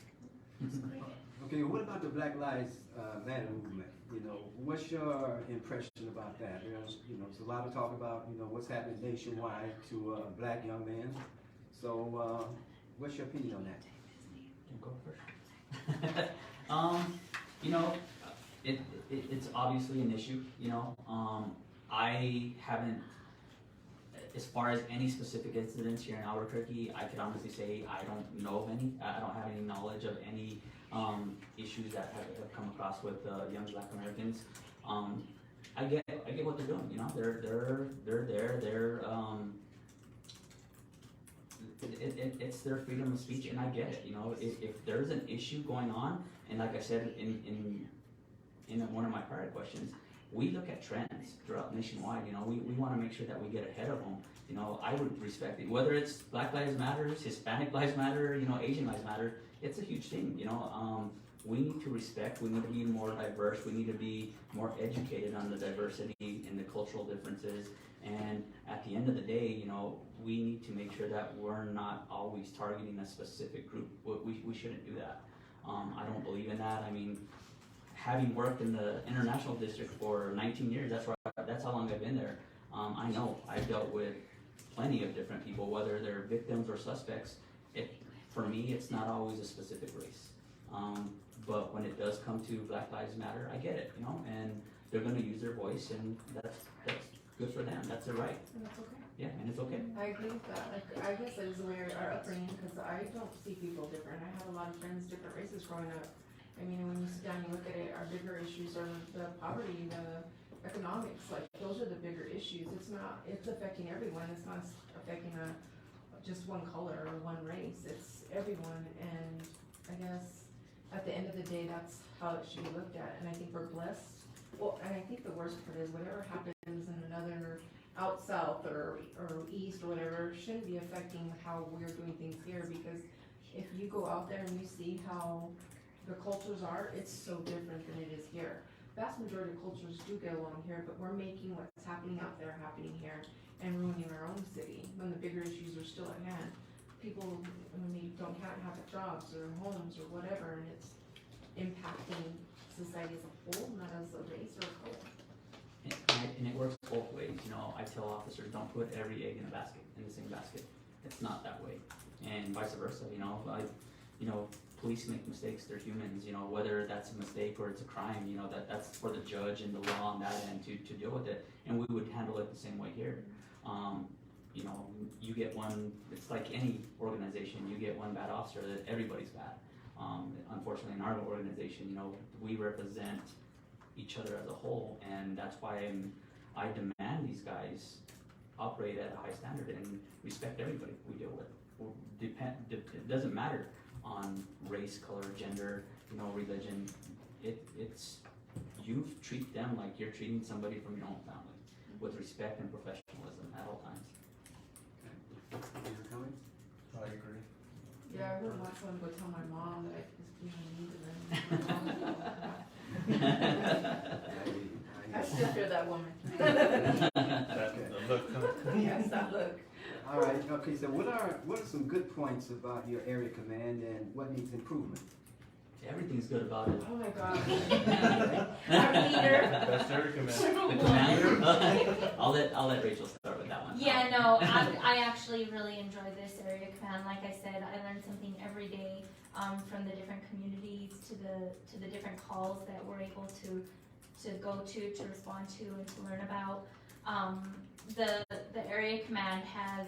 Okay, what about the Black Lives Matter movement? You know, what's your impression about that? There's, you know, there's a lot of talk about, you know, what's happening nationwide to black young men. So, what's your opinion on that? Go first. You know, it's obviously an issue. You know, I haven't, as far as any specific incidents here in Albuquerque, I could honestly say I don't know of any. I don't have any knowledge of any issues that have come across with young Black Americans. I get what they're doing. You know, they're there. It's their freedom of speech, and I get it. You know, if there's an issue going on, and like I said in one of my prior questions, we look at trends throughout nationwide. You know, we want to make sure that we get ahead of them. You know, I would respect it, whether it's Black Lives Matter, Hispanic Lives Matter, you know, Asian Lives Matter. It's a huge thing. You know, we need to respect. We need to be more diverse. We need to be more educated on the diversity and the cultural differences. And at the end of the day, you know, we need to make sure that we're not always targeting a specific group. We shouldn't do that. I don't believe in that. I mean, having worked in the international district for 19 years, that's how long I've been there. I know I've dealt with plenty of different people, whether they're victims or suspects. For me, it's not always a specific race. But when it does come to Black Lives Matter, I get it, you know, and they're going to use their voice, and that's good for them. That's their right. And that's okay. Yeah, and it's okay. I agree with that. Like, I guess it was the way our upbringing, because I don't see people different. I have a lot of friends, different races growing up. I mean, when you sit down and you look at it, our bigger issues are the poverty, the economics. Like, those are the bigger issues. It's affecting everyone. It's not affecting just one color or one race. It's everyone. And I guess at the end of the day, that's how it should be looked at. And I think we're blessed. Well, and I think the worst part is whatever happens in another out south or east or whatever shouldn't be affecting how we're doing things here, because if you go out there and you see how the cultures are, it's so different than it is here. Vast majority of cultures do get along here, but we're making what's happening out there happening here and ruining our own city when the bigger issues are still at hand. People, when they don't have jobs or homes or whatever, and it's impacting society as a whole, not as a race or a color. And it works both ways. You know, I tell officers, don't put every egg in the same basket. It's not that way, and vice versa. You know, police make mistakes. They're humans. You know, whether that's a mistake or it's a crime, you know, that's for the judge and the law on that end to deal with it. And we would handle it the same way here. You know, you get one. It's like any organization. You get one bad officer, that everybody's bad. Unfortunately, in our organization, you know, we represent each other as a whole, and that's why I demand these guys operate at a high standard and respect everybody we deal with. It doesn't matter on race, color, gender, you know, religion. It's you treat them like you're treating somebody from your own family with respect and professionalism at all times. Any other comments? I agree. Yeah, I wouldn't want someone to go tell my mom that I was being mean to them. I still fear that woman. That, the look, Yes, that look. All right, okay, so what are some good points about your area command and what needs improvement? Everything's good about it. Oh my God. Our leader. best area command. The commander, I'll let Rachel start with that one. Yeah, no, I actually really enjoy this area command. Like I said, I learn something every day from the different communities to the different calls that we're able to go to respond to, and to learn about. The area command has,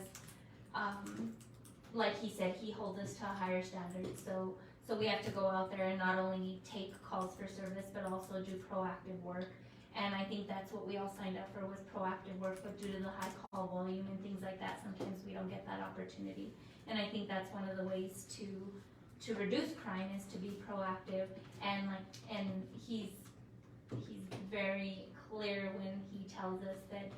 like he said, he holds us to a higher standard. So we have to go out there and not only take calls for service, but also do proactive work. And I think that's what we all signed up for, was proactive work, but due to the high call volume and things like that, sometimes we don't get that opportunity. And I think that's one of the ways to reduce crime, is to be proactive. And he's very clear when he tells us that,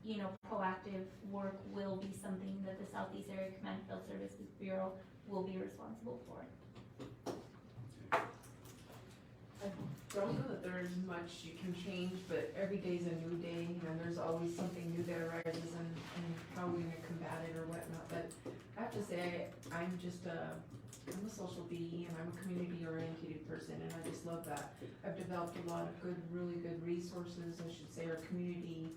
you know, proactive work will be something that the Southeast Area Command Field Services Bureau will be responsible for. I don't know that there's much you can change, but every day's a new day, and there's always something new that arises, and how we're gonna combat it or whatnot. But I have to say, I'm a social bee, and I'm a community-oriented person, and I just love that. I've developed a lot of really good resources, I should say, or community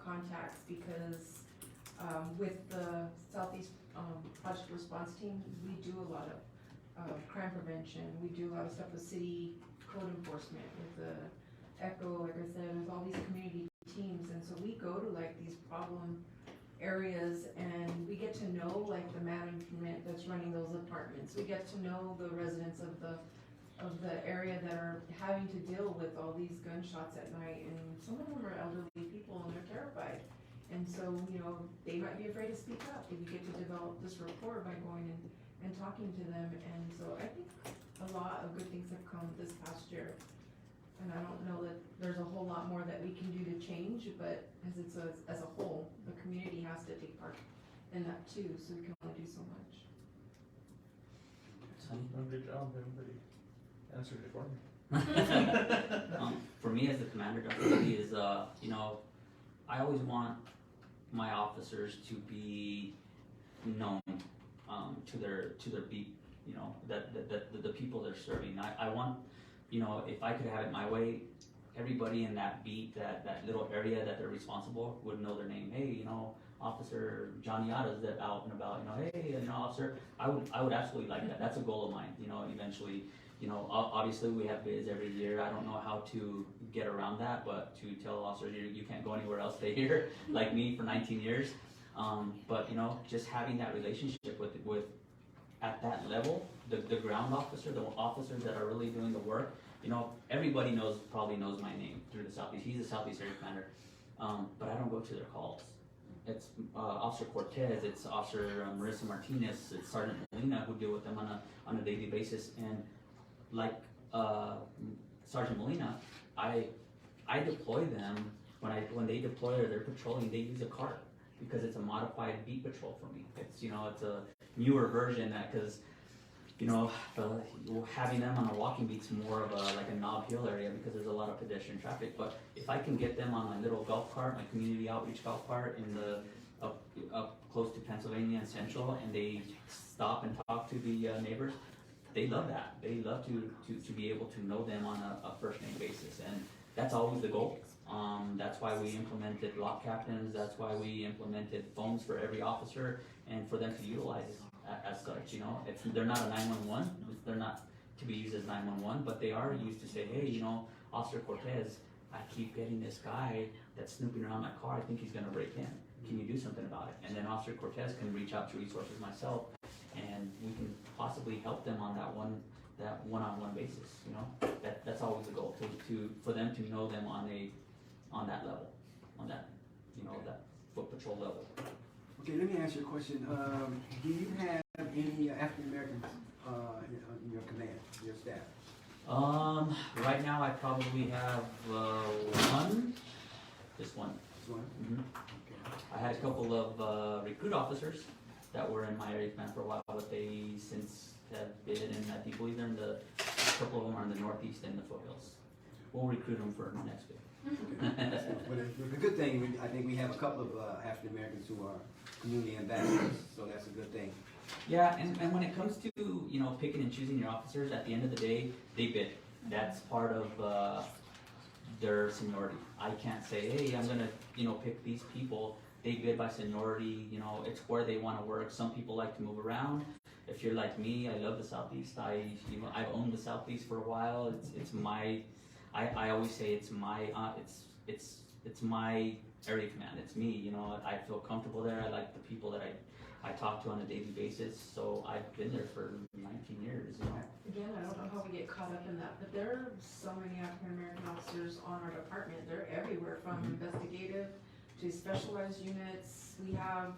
contacts, because with the Southeast Project Response Team, we do a lot of crime prevention. We do a lot of stuff with city code enforcement, with the ECHO, like I said, with all these community teams. And so we go to like these problem areas, and we get to know like the management that's running those apartments. We get to know the residents of the area that are having to deal with all these gunshots at night, and some of them are elderly people and they're terrified. And so, you know, they might be afraid to speak up, and we get to develop this rapport by going and talking to them. And so I think a lot of good things have come this past year. And I don't know that there's a whole lot more that we can do to change, but as a whole, the community has to take part in that too, so we can only do so much. Good job, everybody answered it for me. For me as the commander, Dr. Lee, is, you know, I always want my officers to be known to their beat, you know, that the people they're serving. I want, you know, if I could have it my way, everybody in that beat, that little area that they're responsible, would know their name. Hey, you know, Officer Johnny Yada's that out and about, you know, hey, you know, officer, I would absolutely like that. That's a goal of mine, you know, eventually. You know, obviously we have bids every year. I don't know how to get around that, but to tell officers you can't go anywhere else, stay here, like me for 19 years. But, you know, just having that relationship with at that level, the ground officer, the officers that are really doing the work, you know, everybody probably knows my name through the Southeast. He's the Southeast Area Commander, but I don't go to their calls. It's Officer Cortez, it's Officer Marissa Martinez, it's Sergeant Molina who deal with them on a daily basis. And like Sergeant Molina, I deploy them when they deploy or they're patrolling. They use a cart because it's a modified beat patrol for me. It's, you know, it's a newer version because, you know, having them on a walking beat's more of like a Knob Hill area because there's a lot of pedestrian traffic. But if I can get them on my little golf cart, my community outreach golf cart in the up close to Pennsylvania and Central, and they stop and talk to the neighbors, they love that. They love to be able to know them on a first name basis, and that's always the goal. That's why we implemented lock captains. That's why we implemented phones for every officer, and for them to utilize as such. You know, they're not a 911. They're not to be used as 911, but they are used to say, hey, you know, Officer Cortez, I keep getting this guy that's snooping around my car. I think he's going to break in. Can you do something about it? And then Officer Cortez can reach out to resources myself and we can possibly help them on that one-on-one basis, you know? That's always the goal, for them to know them on that level, on that, you know, that foot patrol level. Okay, let me ask you a question. Do you have any African Americans in your command, your staff? Right now I probably have one, just one. Just one? Mhm. Okay. I had a couple of recruit officers that were in my area command for a while, but they since have been, and I think believe they're in a couple of them are in the northeast and the foothills. We'll recruit them for next week. Well, the good thing, I think we have a couple of African Americans who are community ambassadors, so that's a good thing. Yeah, and when it comes to, you know, picking and choosing your officers, at the end of the day, they bid. That's part of their seniority. I can't say, hey, I'm gonna, you know, pick these people. They bid by seniority, you know, it's where they wanna work. Some people like to move around. If you're like me, I love the Southeast. I've owned the Southeast for a while. It's my, I always say it's my, it's my area command. It's me, you know, I feel comfortable there. I like the people that I talk to on a daily basis. So I've been there for 19 years, you know. Again, I don't know how we get caught up in that, but there are so many African American officers on our department. They're everywhere, from investigative to specialized units. We have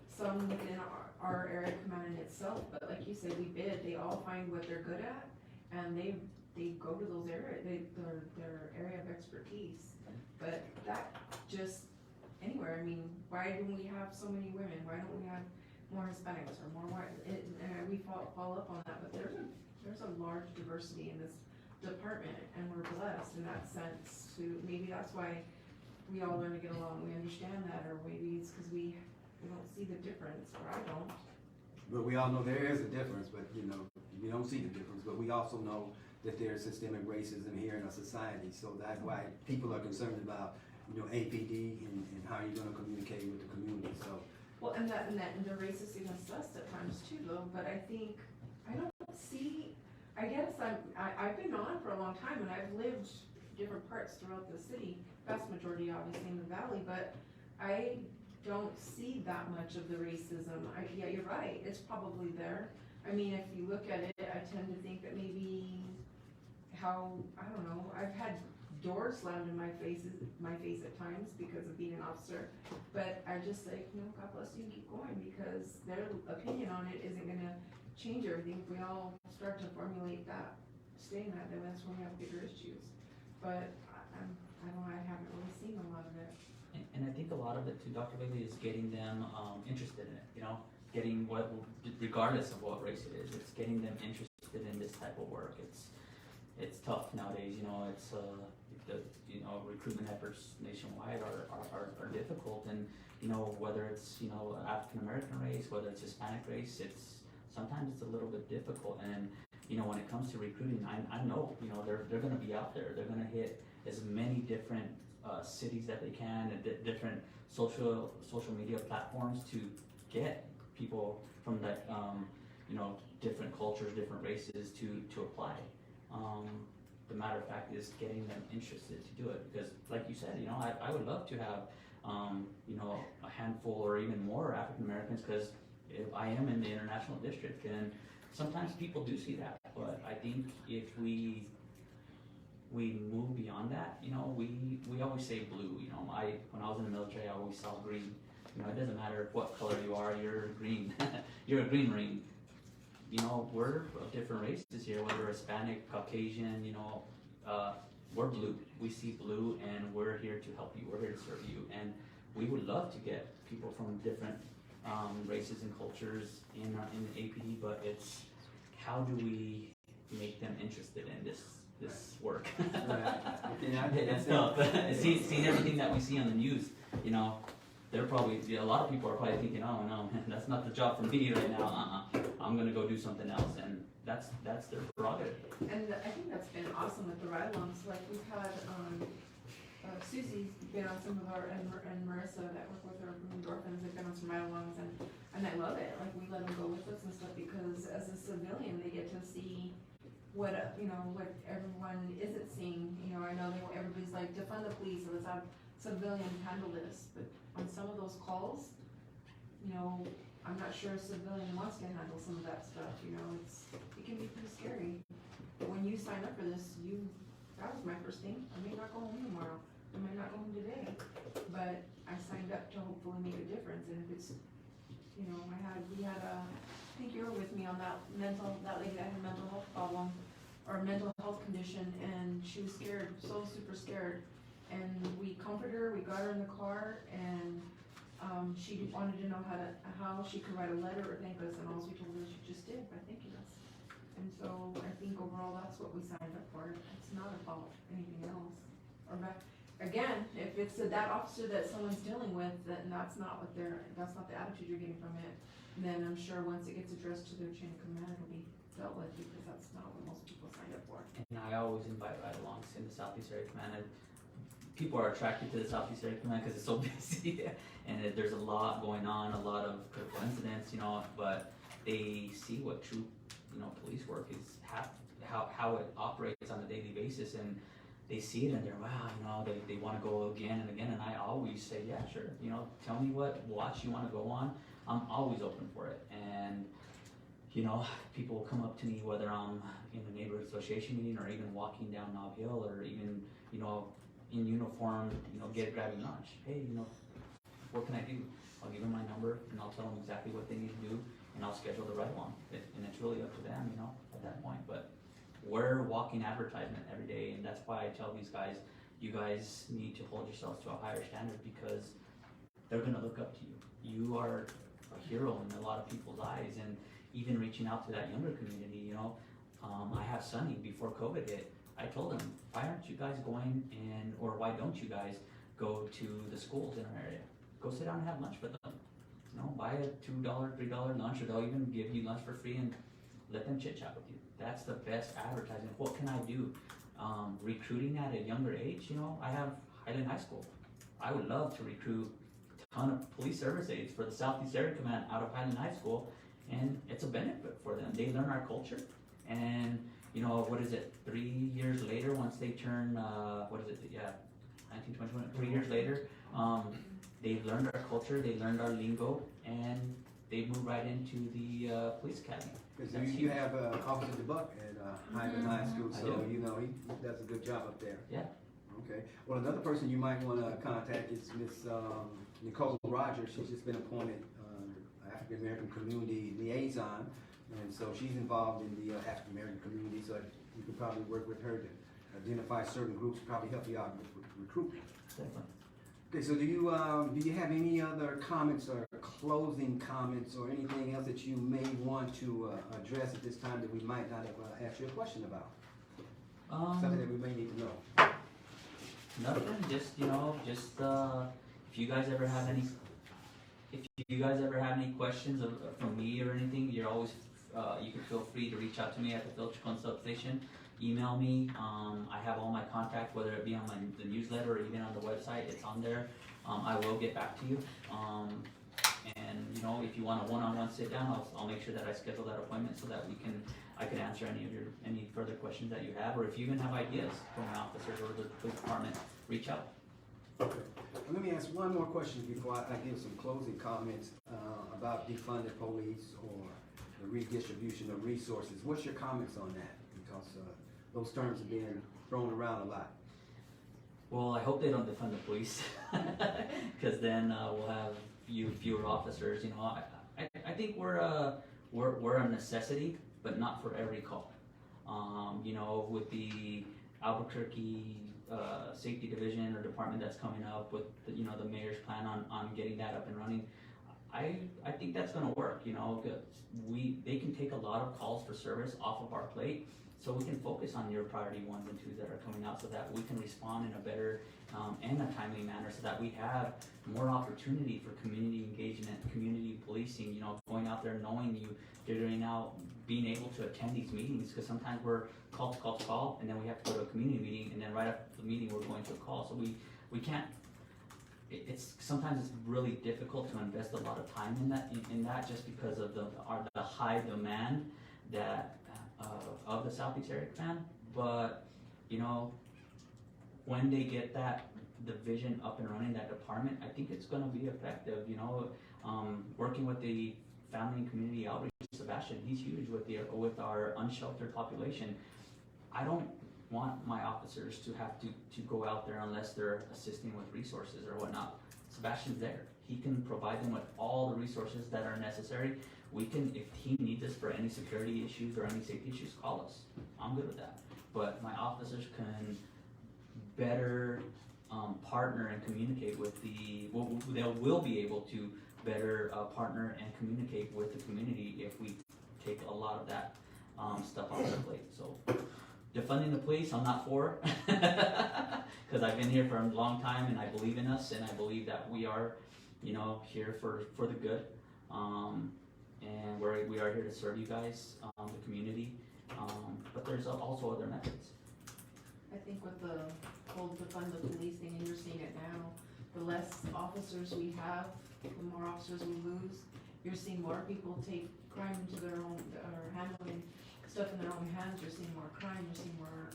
some within our area command in itself, but like you said, we bid. They all find what they're good at, and they go to those areas, their area of expertise. But that just anywhere. I mean, why do we have so many women? Why don't we have more Hispanics or more white? And we follow up on that, but there's a large diversity in this department, and we're blessed in that sense. Maybe that's why we all learn to get along. We understand that, or maybe it's because we don't see the difference, or I don't. But we all know there is a difference, but you know, we don't see the difference, but we also know that there's systemic racism here in our society, so that's why people are concerned about, you know, APD and how you're gonna communicate with the community, so. Well, and they're racist against us at times too, though, but I don't see, I guess I've been on for a long time, and I've lived different parts throughout the city, vast majority obviously in the valley, but I don't see that much of the racism. Yeah, you're right, it's probably there. I mean, if you look at it, I tend to think that maybe I don't know, I've had doors slammed in my face at times because of being an officer, but I just say, you know, God bless you, keep going, because their opinion on it isn't gonna change everything. If we all start to formulate that, stay in that, then that's when we have bigger issues. But I don't know, I haven't really seen a lot of it. And I think a lot of it too, Dr. Bailey, is getting them interested in it, you know, regardless of what race it is, it's getting them interested in this type of work. It's tough nowadays, you know, it's recruitment efforts nationwide are difficult, and, you know, whether it's, you know, African American race, whether it's Hispanic race, sometimes it's a little bit difficult. And, you know, when it comes to recruiting, I know, you know, they're gonna be out there, they're gonna hit as many different cities that they can, and different social media platforms to get people from that, you know, different cultures, different races to apply. The matter of fact is getting them interested to do it, because like you said, you know, I would love to have, you know, a handful or even more African Americans, because I am in the international district, and sometimes people do see that. But I think if we move beyond that, you know, we always say blue, you know, when I was in the military, I always saw green. You know, it doesn't matter what color you are, you're green. You're a green Marine. You know, we're of different races here, whether Hispanic, Caucasian, you know, we're blue. We see blue, and we're here to help you. We're here to serve you, and we would love to get people from different races and cultures in the APD. But it's how do we make them interested in this work? Right. It's tough. Seeing everything that we see on the news, you know. They're probably, a lot of people are probably thinking, oh no, that's not the job for me right now, I'm gonna go do something else, and that's their prerogative. And I think that's been awesome with the ride-alongs. Like, we've had, Susie's been on some of our, and Marissa that work with her from Endorphins, they've been on some ride-alongs, and I love it. Like, we let them go with us and stuff, because as a civilian, they get to see what, you know, what everyone isn't seeing. You know, I know everybody's like, defund the police, or let's have civilians handle this, but on some of those calls, you know, I'm not sure a civilian wants to handle some of that stuff, you know, it can be pretty scary. But when you sign up for this, that was my first thing. I may not go home tomorrow, I may not go home today, but I signed up to hopefully make a difference. And if it's, you know, we had I think you were with me on that lady that had a mental health problem, or a mental health condition, and she was scared, so super scared. And we comforted her, we got her in the car, and she wanted to know how she could write a letter or thank us, and all we told her she just did by thanking us. And so I think overall that's what we signed up for. It's not about anything else. Or again, if it's that officer that someone's dealing with, then that's not the attitude you're getting from it. Then I'm sure once it gets addressed to their chain of command, it'll be dealt with, because that's not what most people signed up for. And I always invite ride-alongs in the Southeast Area Command. And people are attracted to the Southeast Area Command because it's so busy, and there's a lot going on, a lot of critical incidents, you know. But they see what true, you know, police work is, how it operates on a daily basis, and they see it and they're, wow, you know, they want to go again and again. And I always say, yeah, sure, you know, tell me what watch you want to go on. I'm always open for it. And you know, people will come up to me whether I'm in a neighborhood association meeting or even walking down Knob Hill, or even, you know, in uniform, you know, grabbing lunch. Hey, you know, what can I do? I'll give them my number and I'll tell them exactly what they need to do, and I'll schedule the ride along. And it's really up to them, you know, at that point. But we're walking advertisement every day, and that's why I tell these guys, you guys need to hold yourselves to a higher standard, because they're gonna look up to you. You are a hero in a lot of people's eyes, and even reaching out to that younger community, you know. I have Sonny, before COVID hit, I told him, why aren't you guys going or why don't you guys go to the schools in our area? Go sit down and have lunch with them. You know, buy a $2, $3 lunch, or they'll even give you lunch for free, and let them chit chat with you. That's the best advertising. What can I do? Recruiting at a younger age, you know, I have Highland High School. I would love to recruit a ton of police service aides for the Southeast Area Command out of Highland High School, and it's a benefit for them. They learn our culture, and you know, 3 years later, once they turn, 19, 20, 3 years later, they've learned our culture, they learned our lingo, and they move right into the police academy. Because you have Officer DeBuck at Highland High School, I so do. you know, he does a good job up there. Yeah. Okay. Well, another person you might want to contact is Miss Nicole Rogers. She's just been appointed African American Community Liaison, and so she's involved in the African American community. So you could probably work with her to identify certain groups, probably help you out with recruitment. Definitely. Okay. So do you have any other comments or closing comments or anything else that you may want to address at this time that we might not have asked you a question about? Something that we may need to know. Nothing. Just, you know, if you guys ever have any questions from me or anything, you're always you can feel free to reach out to me at the Filchicon substation. Email me. I have all my contact, whether it be on the newsletter or even on the website. It's on there. I will get back to you. And you know, if you want a one-on-one sit down, I'll make sure that I schedule that appointment so that I can answer any further questions that you have, or if you even have ideas from the officers or the police department, reach out. Okay. Let me ask one more question before I give some closing comments about defunded police or the redistribution of resources. What's your comments on that? Because those terms are being thrown around a lot. Well, I hope they don't defund the police, because then we'll have fewer officers. You know, I think we're a necessity, but not for every call. You know, with the Albuquerque safety division or department that's coming up with the, you know, the mayor's plan on getting that up and running, I think that's going to work. You know, they can take a lot of calls for service off of our plate, so we can focus on your priority 1s and 2s that are coming out, so that we can respond in a better and a timely manner, so that we have more opportunity for community engagement, community policing. You know, going out there, knowing you, figuring out, being able to attend these meetings, because sometimes we're call to call, and then we have to go to a community meeting, and then right after the meeting we're going to a call. So we can't. Sometimes it's really difficult to invest a lot of time in that just because of the high demand that of the Southeast Area Command. But you know, when they get that division up and running, that department, I think it's going to be effective. You know, working with the family and community outreach, Sebastian, he's huge with our unsheltered population. I don't want my officers to have to go out there unless they're assisting with resources or whatnot. Sebastian's there. He can provide them with all the resources that are necessary. We can, if he needs us for any security issues or any safety issues, call us. I'm good with that. But my officers can better partner and communicate with they will be able to better partner and communicate with the community if we take a lot of that stuff off their plate. So defunding the police, I'm not for, because I've been here for a long time and I believe in us and I believe that we are, here for the good. And we are here to serve you guys, the community. But there's also other methods. I think with the whole defund the police thing, and you're seeing it now, the less officers we have, the more officers we lose. You're seeing more people take crime into their own, or handling stuff in their own hands. You're seeing more crime, you're seeing more,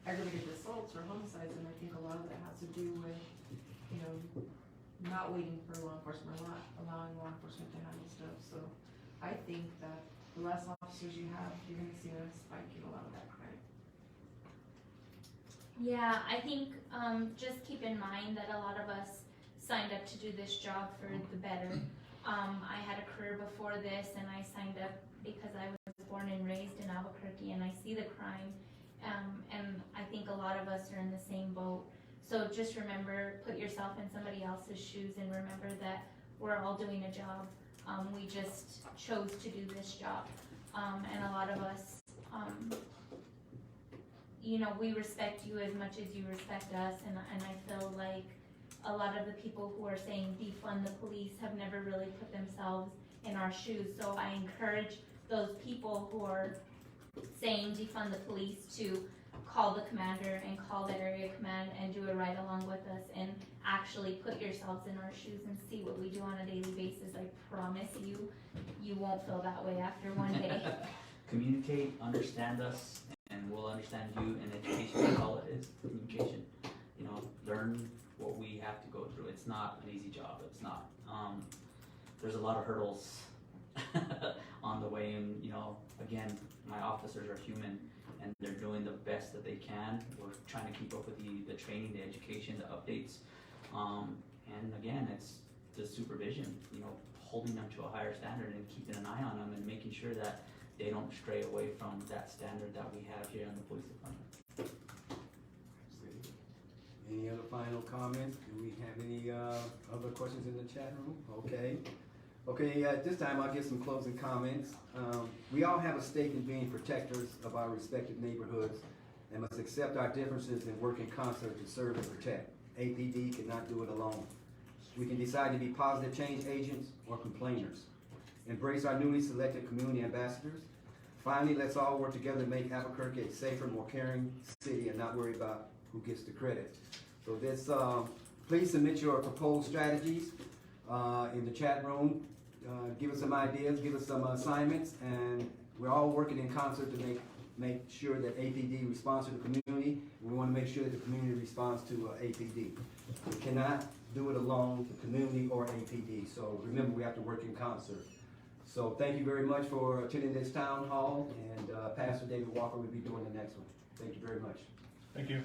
aggravated assaults or homicides, and I think a lot of that has to do with, not waiting for law enforcement, or not allowing law enforcement to handle stuff. So I think that the less officers you have, you're gonna see a spike in a lot of that crime. Yeah, I think just keep in mind that a lot of us signed up to do this job for the better. I had a career before this, and I signed up because I was born and raised in Albuquerque, and I see the crime, and I think a lot of us are in the same boat. So just remember, put yourself in somebody else's shoes, and remember that we're all doing a job. We just chose to do this job, and a lot of us, we respect you as much as you respect us, and I feel like a lot of the people who are saying defund the police have never really put themselves in our shoes. So I encourage those people who are saying defund the police to call the commander and call the area command and do it right along with us and actually put yourselves in our shoes and see what we do on a daily basis. I promise you, you won't feel that way after one day. Communicate, understand us, and we'll understand you, and education is all it is, communication. Learn what we have to go through. It's not an easy job, it's not. There's a lot of hurdles on the way, and again, my officers are human, and they're doing the best that they can. We're trying to keep up with the training, the education, the updates, and again, it's the supervision, holding them to a higher standard and keeping an eye on them and making sure that they don't stray away from that standard that we have here in the police department. Any other final comments? Do we have any other questions in the chat room? Okay, at this time I'll give some closing comments. We all have a stake in being protectors of our respective neighborhoods and must accept our differences and work in concert to serve and protect. APD cannot do it alone. We can decide to be positive change agents or complainers. Embrace our newly selected community ambassadors. Finally, let's all work together to make Albuquerque a safer, more caring city and not worry about who gets the credit. So this, please submit your proposed strategies in the chat room. Give us some ideas, give us some assignments, and we're all working in concert to make sure that APD responds to the community. We want to make sure that the community responds to APD. We cannot do it alone, the community or APD. So remember, we have to work in concert. So thank you very much for attending this town hall, and Pastor David Walker will be doing the next one. Thank you very much. Thank you.